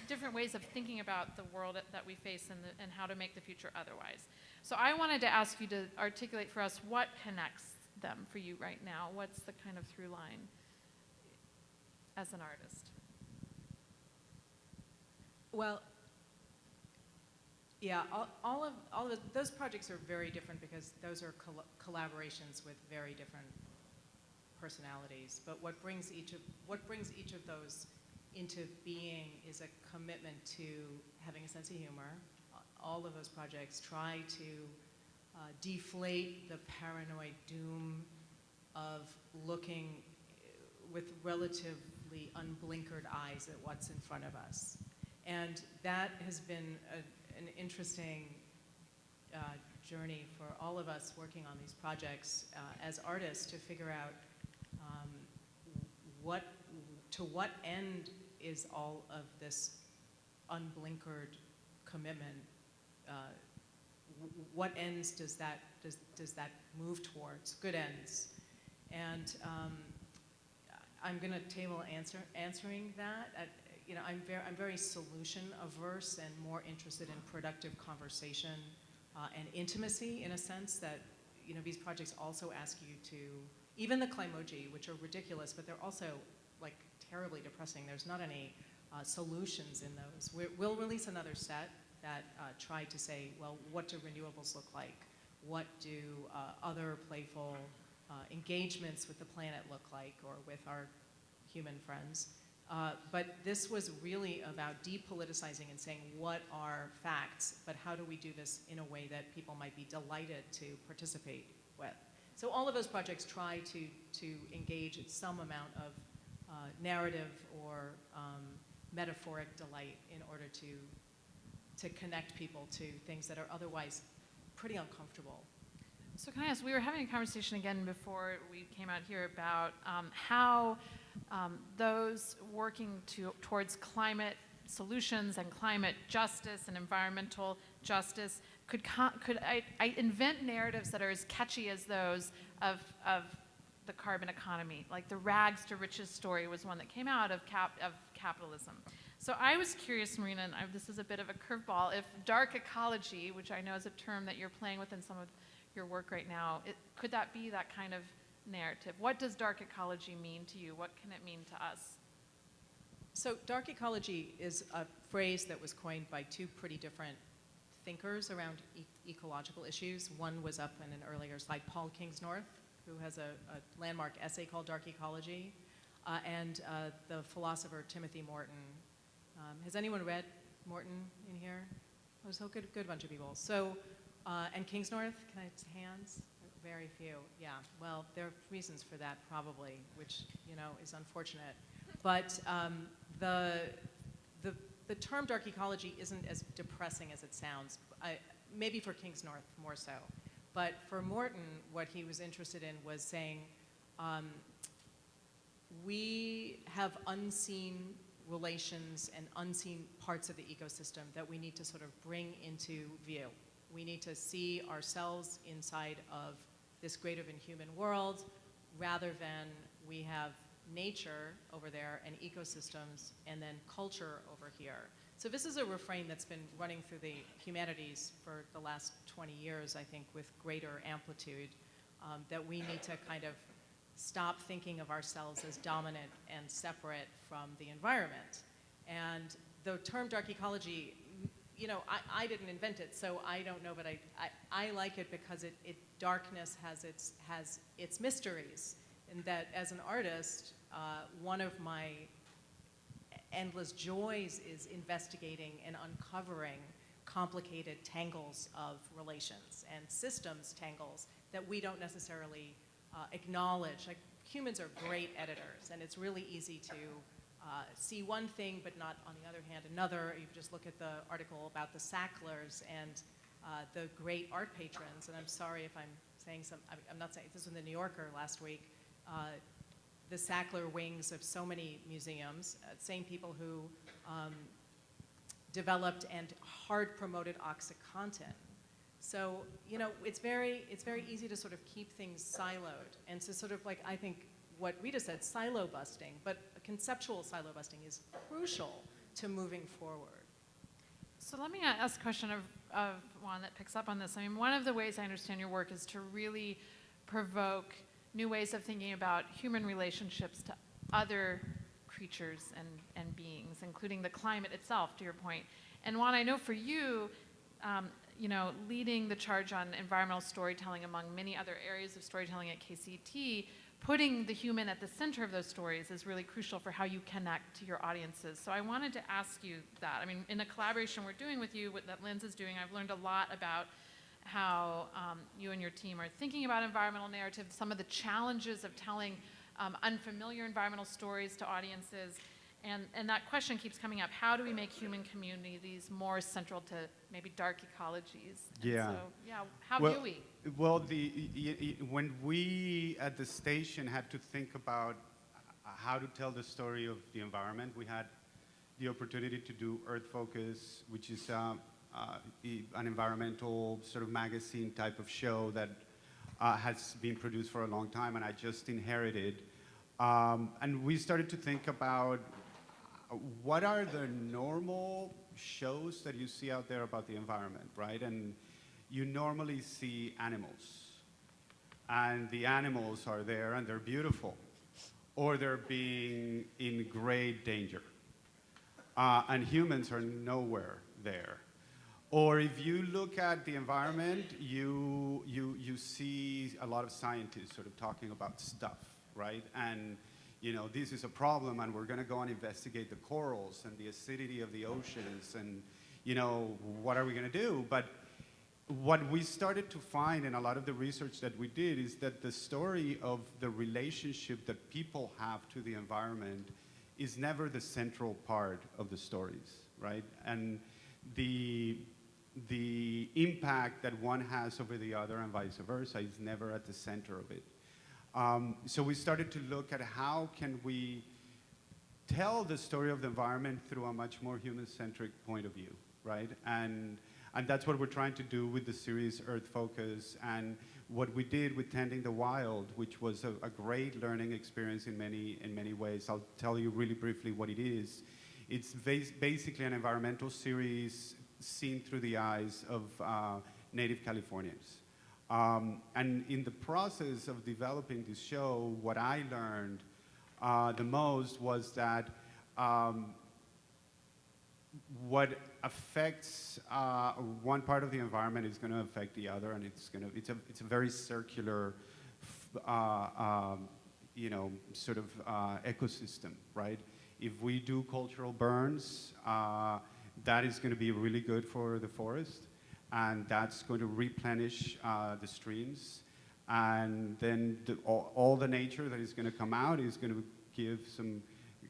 different ways of thinking about the world that we face and how to make the future otherwise. So I wanted to ask you to articulate for us what connects them for you right now. What's the kind of through line as an artist? Well, yeah, all of those projects are very different because those are collaborations with very different personalities. But what brings each of those into being is a commitment to having a sense of humor. All of those projects try to deflate the paranoid doom of looking with relatively unblinkered eyes at what's in front of us. And that has been an interesting journey for all of us working on these projects as artists, to figure out to what end is all of this unblinkered commitment, what ends does that move towards? Good ends. And I'm going to table answering that. I'm very solution averse and more interested in productive conversation and intimacy, in a sense that these projects also ask you to, even the Climoji, which are ridiculous, but they're also like terribly depressing. There's not any solutions in those. We'll release another set that try to say, well, what do renewables look like? What do other playful engagements with the planet look like, or with our human friends? But this was really about depoliticizing and saying, what are facts, but how do we do this in a way that people might be delighted to participate with? So all of those projects try to engage some amount of narrative or metaphoric delight in order to connect people to things that are otherwise pretty uncomfortable. So can I ask, we were having a conversation again before we came out here about how those working towards climate solutions and climate justice and environmental justice could I invent narratives that are as catchy as those of the carbon economy. Like the rags to riches story was one that came out of capitalism. So I was curious, Marina, and this is a bit of a curveball, if dark ecology, which I know is a term that you're playing with in some of your work right now, could that be that kind of narrative? What does dark ecology mean to you? What can it mean to us? So dark ecology is a phrase that was coined by two pretty different thinkers around ecological issues. One was up in an earlier slide, Paul Kingsnorth, who has a landmark essay called Dark Ecology, and the philosopher Timothy Morton. Has anyone read Morton in here? Oh, so good bunch of people. So, and Kingsnorth, can I see hands? Very few, yeah. Well, there are reasons for that probably, which, you know, is unfortunate. But the term dark ecology isn't as depressing as it sounds, maybe for Kingsnorth more so. But for Morton, what he was interested in was saying, we have unseen relations and unseen parts of the ecosystem that we need to sort of bring into view. We need to see ourselves inside of this greater than human world, rather than we have nature over there and ecosystems and then culture over here. So this is a refrain that's been running through the humanities for the last 20 years, I think, with greater amplitude, that we need to kind of stop thinking of ourselves as dominant and separate from the environment. And the term dark ecology, you know, I didn't invent it, so I don't know, but I like it because darkness has its mysteries. And that as an artist, one of my endless joys is investigating and uncovering complicated tangles of relations and systems tangles that we don't necessarily acknowledge. Like, humans are great editors, and it's really easy to see one thing but not, on the other hand, another. You just look at the article about the Sacklers and the great art patrons, and I'm sorry if I'm saying I'm not saying, this was in the New Yorker last week, the Sackler wings of so many museums, same people who developed and hard promoted OxyContin. So, you know, it's very easy to sort of keep things siloed, and to sort of, like, I think what Rita said, silo busting, but conceptual silo busting is crucial to moving forward. So let me ask a question of Juan that picks up on this. I mean, one of the ways I understand your work is to really provoke new ways of thinking about human relationships to other creatures and beings, including the climate itself, to your point. And Juan, I know for you, you know, leading the charge on environmental storytelling among many other areas of storytelling at KCET, putting the human at the center of those stories is really crucial for how you connect to your audiences. So I wanted to ask you that. I mean, in the collaboration we're doing with you, what that Lens is doing, I've learned a lot about how you and your team are thinking about environmental narratives, some of the challenges of telling unfamiliar environmental stories to audiences. And that question keeps coming up. How do we make human communities more central to maybe dark ecologies? Yeah. So, yeah, how do we? Well, when we at the station had to think about how to tell the story of the environment, we had the opportunity to do Earth Focus, which is an environmental sort of magazine type of show that has been produced for a long time, and I just inherited. And we started to think about what are the normal shows that you see out there about the environment, right? And you normally see animals. And the animals are there and they're beautiful. Or they're being in great danger. And humans are nowhere there. Or if you look at the environment, you see a lot of scientists sort of talking about stuff, right? And you know, this is a problem, and we're going to go and investigate the corals and the acidity of the oceans, and, you know, what are we going to do? But what we started to find in a lot of the research that we did is that the story of the relationship that people have to the environment is never the central part of the stories, right? And the impact that one has over the other and vice versa is never at the center of it. So we started to look at how can we tell the story of the environment through a much more human-centric point of view, right? And that's what we're trying to do with the series Earth Focus, and what we did with Tending the Wild, which was a great learning experience in many ways. I'll tell you really briefly what it is. It's basically an environmental series seen through the eyes of native Californians. And in the process of developing this show, what I learned the most was that what affects one part of the environment is going to affect the other, and it's a very circular, sort of ecosystem, right? If we do cultural burns, that is going to be really good for the forest, and that's going to replenish the streams, and then all the nature that is going to come out is going to give some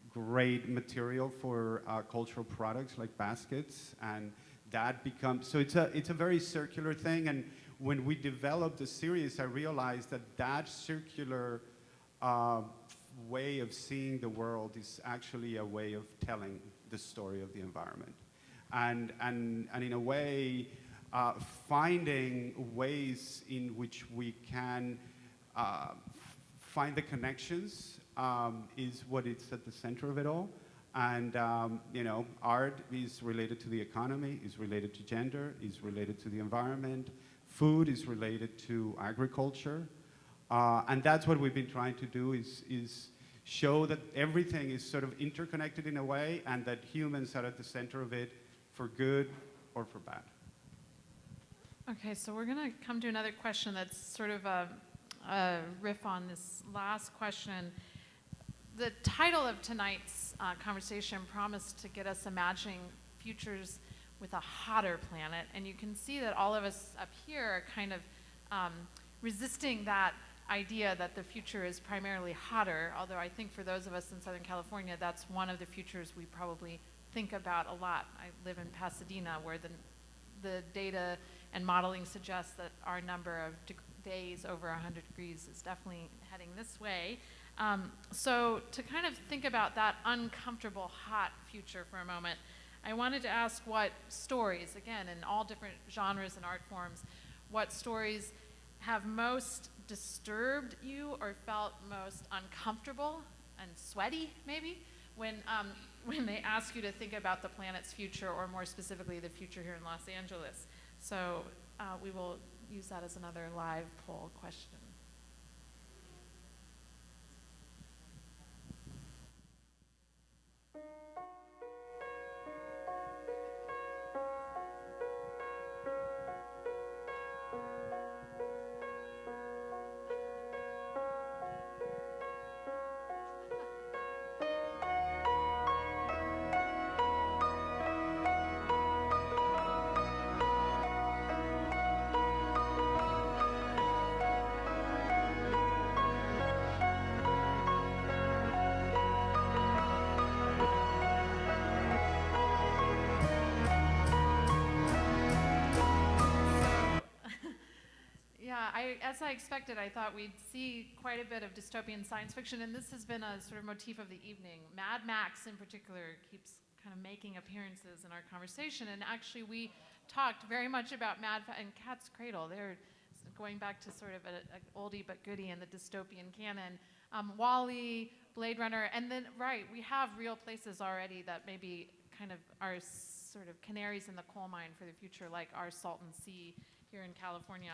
great material for cultural products like baskets, and that becomes, so it's a very circular thing. And when we developed the series, I realized that circular way of seeing the world is actually a way of telling the story of the environment, and in a way finding ways in which we can find the connections is what is at the center of it all. And art is related to the economy, is related to gender, is related to the environment. Food is related to agriculture. And that's what we've been trying to do, is show that everything is sort of interconnected in a way, and that humans are at the center of it for good or for bad. Okay, so we're going to come to another question that's sort of a riff on this last question. The title of tonight's conversation promised to get us imagining futures with a hotter planet, and you can see that all of us up here are kind of resisting that idea that the future is primarily hotter, although I think for those of us in Southern California, that's one of the futures we probably think about a lot. I live in Pasadena, where the data and modeling suggests that our number of days over 100 degrees is definitely heading this way. So to kind of think about that uncomfortable hot future for a moment, I wanted to ask what stories, again, in all different genres and art forms, what stories have most disturbed you or felt most uncomfortable and sweaty, maybe, when they ask you to think about the planet's future, or more specifically, the future here in Los Angeles. So we will use that as another live poll question. As I expected, I thought we'd see quite a bit of dystopian science fiction, and this has been a sort of motif of the evening. Mad Max, in particular, keeps kind of making appearances in our conversation, and actually we talked very much about and Cat's Cradle. They're going back to sort of an oldie but goodie in the dystopian canon. WALL-E, Blade Runner, and then, right, we have real places already that maybe kind of are sort of canaries in the coal mine for the future, like our Salton Sea here in California.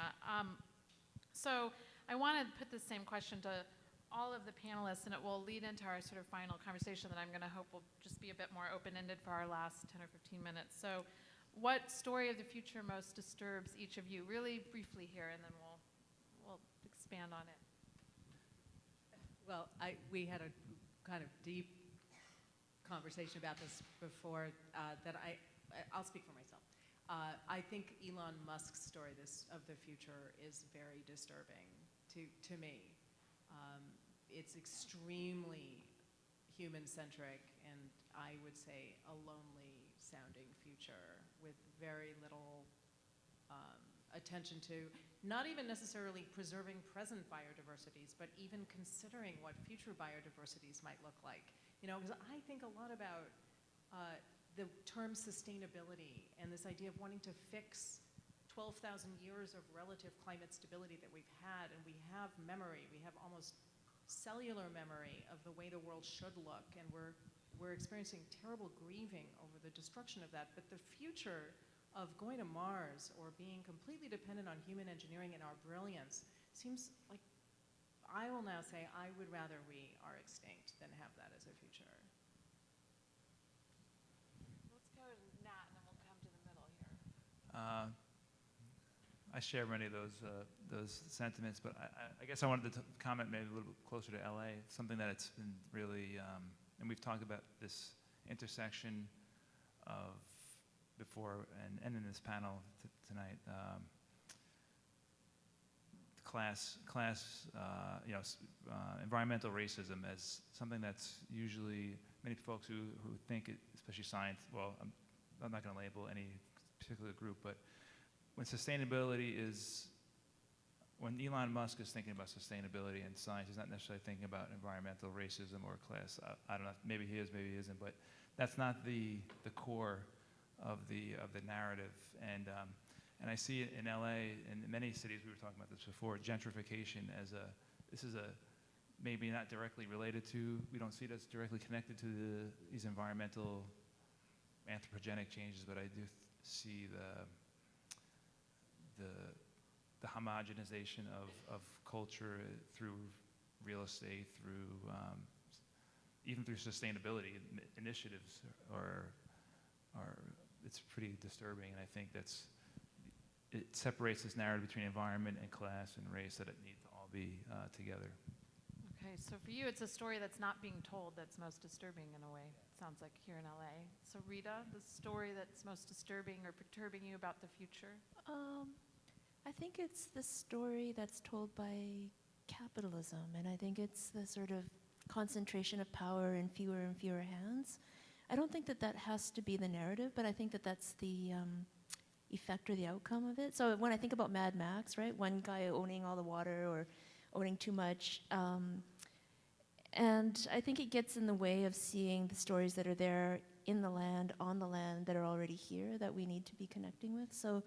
So I want to put the same question to all of the panelists, and it will lead into our sort of final conversation that I'm going to hope will just be a bit more open-ended for our last 10 or 15 minutes. So what story of the future most disturbs each of you? Really briefly here, and then we'll expand on it. Well, we had a kind of deep conversation about this before that I'll speak for myself. I think Elon Musk's story of the future is very disturbing to me. It's extremely human-centric and I would say a lonely-sounding future with very little attention to not even necessarily preserving present biodiversities, but even considering what future biodiversities might look like. You know, because I think a lot about the term sustainability and this idea of wanting to fix 12,000 years of relative climate stability that we've had, and we have memory, we have almost cellular memory of the way the world should look, and we're experiencing terrible grieving over the destruction of that. But the future of going to Mars or being completely dependent on human engineering and our brilliance seems like, I will now say, I would rather we are extinct than have that as a future. Let's go to Nat, and then we'll come to the middle here. I share many of those sentiments, but I guess I wanted to comment maybe a little bit closer to LA, something that it's been really, and we've talked about this intersection of before and in this panel tonight, environmental racism as something that's usually many folks who think, especially science, well, I'm not going to label any particular group, but when Elon Musk is thinking about sustainability and science, he's not necessarily thinking about environmental racism or class. I don't know, maybe he is, maybe he isn't, but that's not the core of the narrative. And I see it in LA and in many cities, we were talking about this before, gentrification as this is maybe not directly related to, we don't see it as directly connected to these environmental anthropogenic changes, but I do see the homogenization of culture through real estate, even through sustainability initiatives, it's pretty disturbing, and I think it separates this narrative between environment and class and race that it needs to all be together. Okay, so for you, it's a story that's not being told that's most disturbing in a way, it sounds like here in LA. So Rita, the story that's most disturbing or perturbing you about the future? I think it's the story that's told by capitalism, and I think it's the sort of concentration of power in fewer and fewer hands. I don't think that has to be the narrative, but I think that that's the effect or the outcome of it. So when I think about Mad Max, right, one guy owning all the water or owning too much, and I think it gets in the way of seeing the stories that are there in the land, on the land, that are already here that we need to be connecting with. So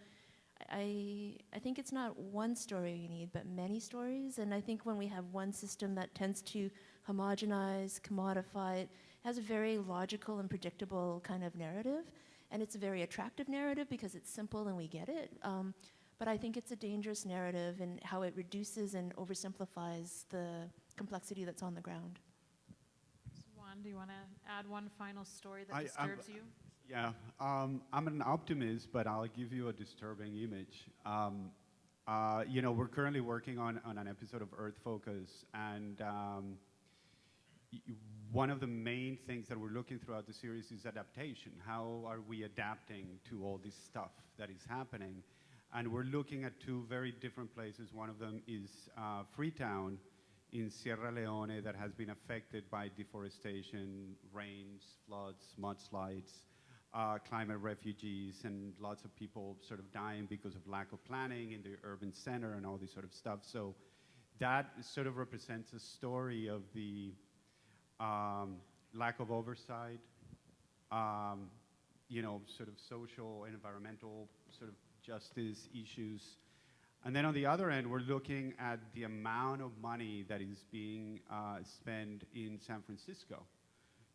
I think it's not one story you need, but many stories. And I think when we have one system that tends to homogenize, commodify, it has a very logical and predictable kind of narrative. And it's a very attractive narrative because it's simple and we get it. But I think it's a dangerous narrative in how it reduces and oversimplifies the complexity that's on the ground. So Juan, do you want to add one final story that disturbs you? Yeah, I'm an optimist, but I'll give you a disturbing image. You know, we're currently working on an episode of Earth Focus, and one of the main things that we're looking throughout the series is adaptation. How are we adapting to all this stuff that is happening? And we're looking at two very different places. One of them is Freetown in Sierra Leone that has been affected by deforestation, rains, floods, mudslides, climate refugees, and lots of people sort of dying because of lack of planning in the urban center and all this sort of stuff. So that sort of represents a story of the lack of oversight, you know, sort of social and environmental sort of justice issues. And then on the other end, we're looking at the amount of money that is being spent in San Francisco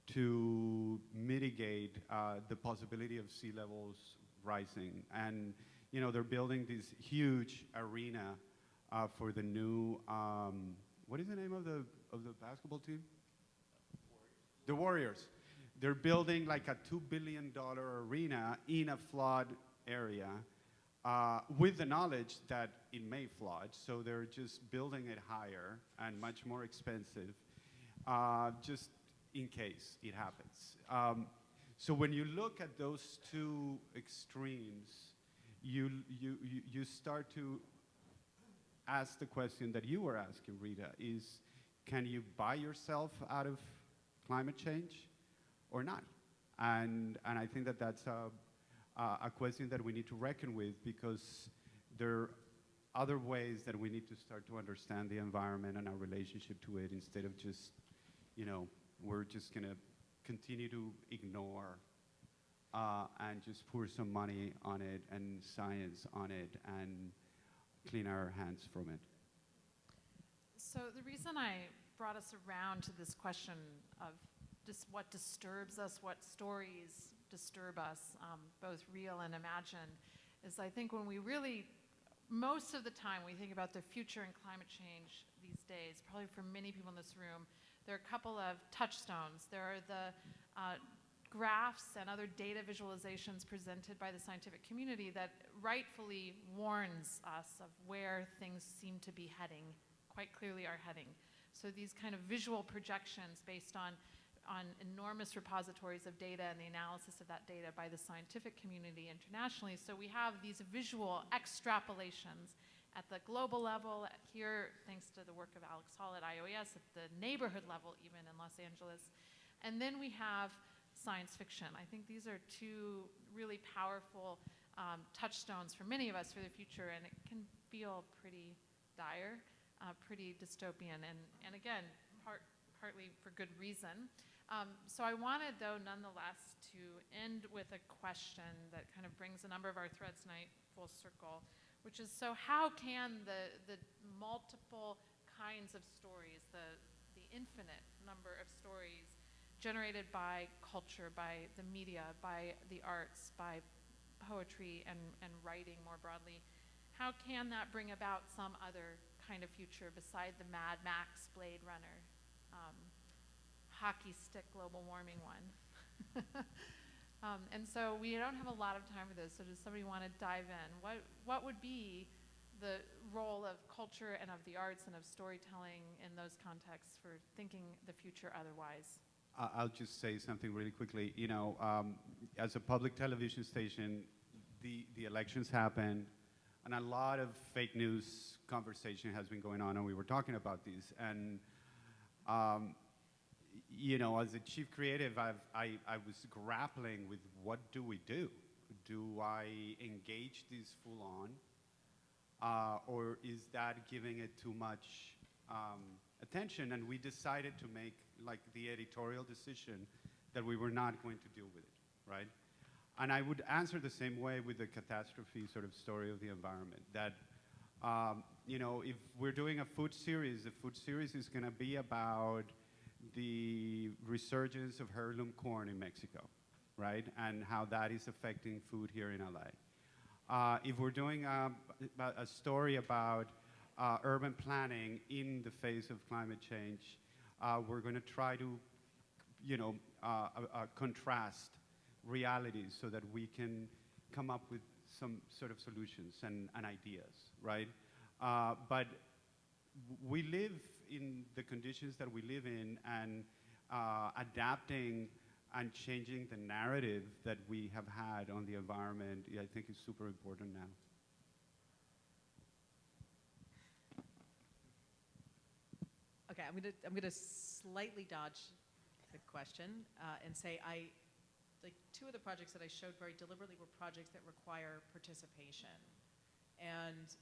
to mitigate the possibility of sea levels rising. And, you know, they're building this huge arena for the new, what is the name of the basketball team? The Warriors. They're building like a $2 billion arena in a flood area with the knowledge that it may flood. So they're just building it higher and much more expensive, just in case it happens. So when you look at those two extremes, you start to ask the question that you were asking, Rita, is can you buy yourself out of climate change or not? And I think that that's a question that we need to reckon with, because there are other ways that we need to start to understand the environment and our relationship to it, instead of just, we're just going to continue to ignore and just pour some money on it and science on it and clean our hands from it. So the reason I brought us around to this question of just what disturbs us, what stories disturb us, both real and imagined, is I think when we really, most of the time we think about the future and climate change these days, probably for many people in this room, there are a couple of touchstones. There are the graphs and other data visualizations presented by the scientific community that rightfully warns us of where things seem to be heading, quite clearly are heading. So these kind of visual projections based on enormous repositories of data and the analysis of that data by the scientific community internationally. So we have these visual extrapolations at the global level, here thanks to the work of Alex Hall at IOES, at the neighborhood level even in Los Angeles. And then we have science fiction. I think these are two really powerful touchstones for many of us for the future, and it can feel pretty dire, pretty dystopian, and again, partly for good reason. So I wanted, though, nonetheless, to end with a question that kind of brings a number of our threads tonight full circle, which is, so how can the multiple kinds of stories, the infinite number of stories generated by culture, by the media, by the arts, by poetry and writing more broadly, how can that bring about some other kind of future beside the Mad Max Blade Runner hockey stick global warming one? And so we don't have a lot of time for this, so does somebody want to dive in? What would be the role of culture and of the arts and of storytelling in those contexts for thinking the future otherwise? I'll just say something really quickly. As a public television station, the elections happen, and a lot of fake news conversation has been going on, and we were talking about these. And as a chief creative, I was grappling with, what do we do? Do I engage this full on, or is that giving it too much attention? And we decided to make the editorial decision that we were not going to deal with it, right? And I would answer the same way with the catastrophe sort of story of the environment, that if we're doing a food series, the food series is going to be about the resurgence of heirloom corn in Mexico, right? And how that is affecting food here in LA. If we're doing a story about urban planning in the face of climate change, we're going to try to, contrast realities so that we can come up with some sort of solutions and ideas, right? But we live in the conditions that we live in, and adapting and changing the narrative that we have had on the environment, I think, is super important now. Okay, I'm gonna slightly dodge the question and say two of the projects that I showed very deliberately were projects that require participation, and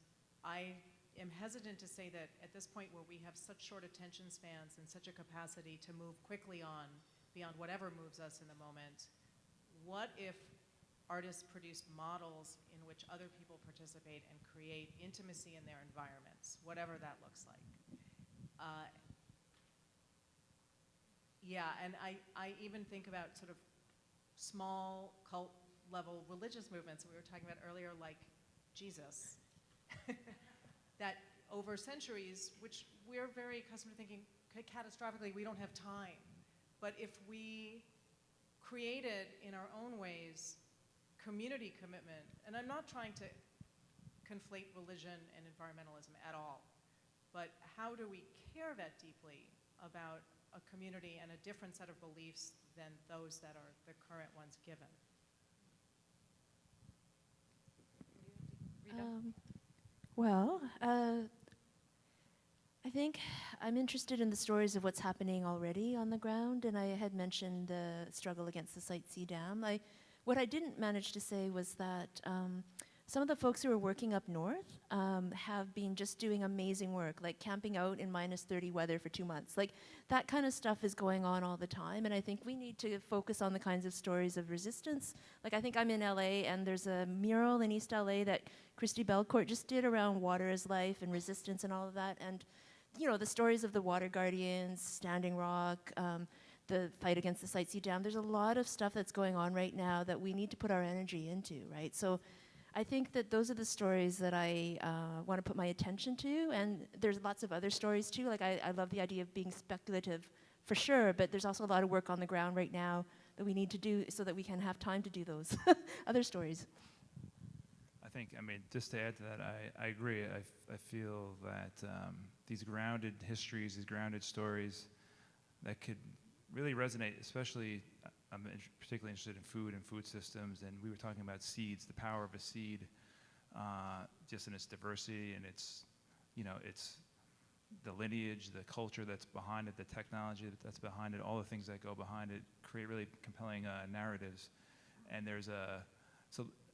I am hesitant to say that at this point where we have such short attention spans and such a capacity to move quickly on beyond whatever moves us in the moment, what if artists produced models in which other people participate and create intimacy in their environments, whatever that looks like? And I even think about sort of small cult level religious movements that we were talking about earlier, like Jesus, that over centuries, which we're very accustomed to thinking catastrophically, we don't have time. But if we created in our own ways community commitment, and I'm not trying to conflate religion and environmentalism at all, but how do we care that deeply about a community and a different set of beliefs than those that are the current ones given? Well, I I think I'm interested in the stories of what's happening already on the ground, and I had mentioned the struggle against the Site C dam. What I didn't manage to say was that some of the folks who are working up north have been just doing amazing work, like camping out in -30 weather for 2 months. Like, that kind of stuff is going on all the time, and I think we need to focus on the kinds of stories of resistance. Like, I think I'm in LA, and there's a mural in East LA that Christy Belcourt just did around water is life and resistance and all of that, and you know, the stories of the water guardians, Standing Rock, the fight against the Site C dam. There's a lot of stuff that's going on right now that we need to put our energy into, right? So I think that those are the stories that I want to put my attention to, and there's lots of other stories too. Like, I love the idea of being speculative for sure, but there's also a lot of work on the ground right now that we need to do so that we can have time to do those other stories. I mean, just to add to that, I agree. I feel that these grounded histories, these grounded stories that could really resonate, especially I'm particularly interested in food and food systems, and we were talking about seeds, the power of a seed, just in its diversity and its, you know, its the lineage, the culture that's behind it, the technology that's behind it, all the things that go behind it create really compelling narratives. And there's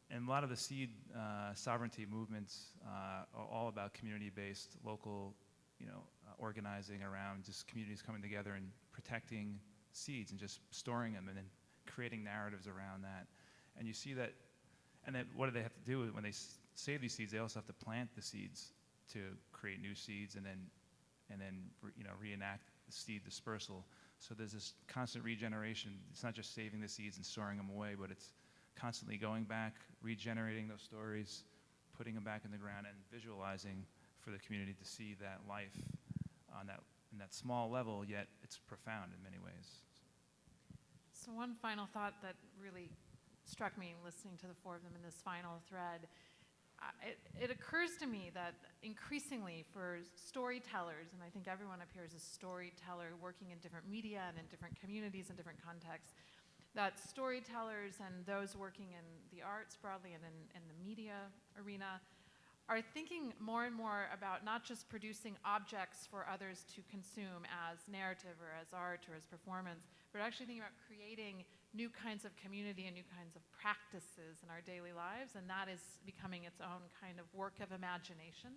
and a lot of the seed sovereignty movements are all about community-based, local, you know, organizing around just communities coming together and protecting seeds and just storing them and then creating narratives around that. And you see that, and then what do they have to do when they save these seeds? They also have to plant the seeds to create new seeds and then you know, reenact the seed dispersal. So there's this constant regeneration. It's not just saving the seeds and storing them away, but it's constantly going back, regenerating those stories, putting them back in the ground, and visualizing for the community to see that life on that small level, yet it's profound in many ways. So one final thought that really struck me listening to the four of them in this final thread. It occurs to me that increasingly for storytellers, and I think everyone up here is a storyteller working in different media and in different communities and different contexts, that storytellers and those working in the arts broadly and in the media arena are thinking more and more about not just producing objects for others to consume as narrative or as art or as performance, but actually thinking about creating new kinds of community and new kinds of practices in our daily lives, and that is becoming its own kind of work of imagination.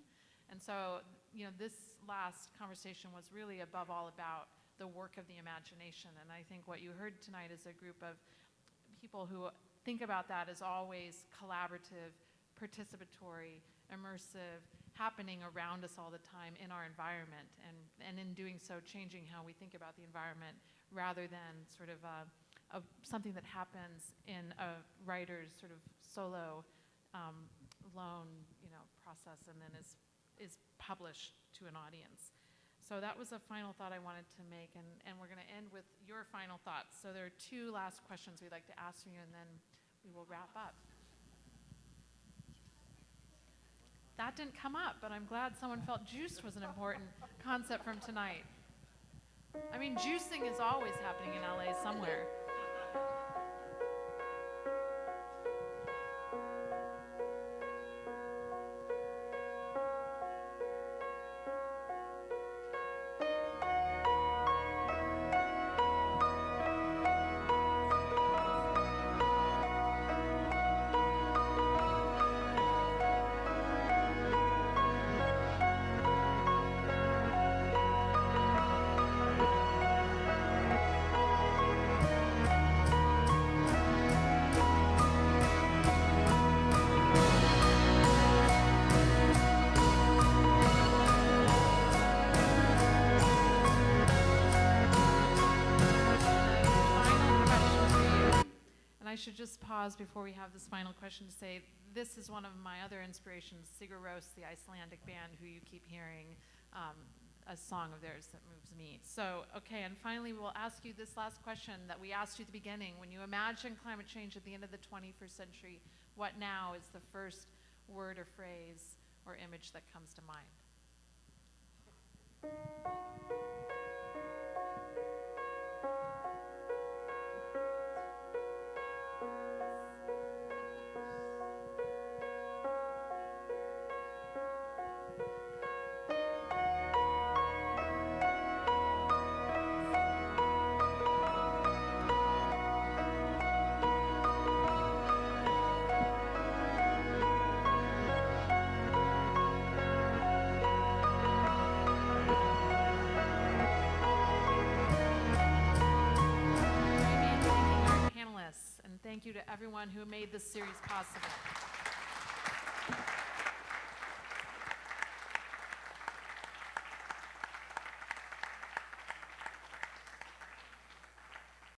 And so, you know, this last conversation was really above all about the work of the imagination, and I think what you heard tonight is a group of people who think about that as always collaborative, participatory, immersive, happening around us all the time in our environment, and in doing so changing how we think about the environment rather than sort of something that happens in a writer's sort of solo lone, you know, process and then is published to an audience. So that was a final thought I wanted to make, and we're going to end with your final thoughts. So there are two last questions we'd like to ask you, and then we will wrap up. That didn't come up, but I'm glad someone felt juice was an important concept from tonight. I mean, juicing is always happening in LA somewhere. I should just pause before we have this final question to say this is one of my other inspirations, Sigur Rós, the Icelandic band who you keep hearing, a song of theirs that moves me. So, okay, and finally we'll ask you this last question that we asked you at the beginning. When you imagine climate change at the end of the 21st century, what now is the first word or phrase or image that comes to mind? thank you to everyone who made this series possible.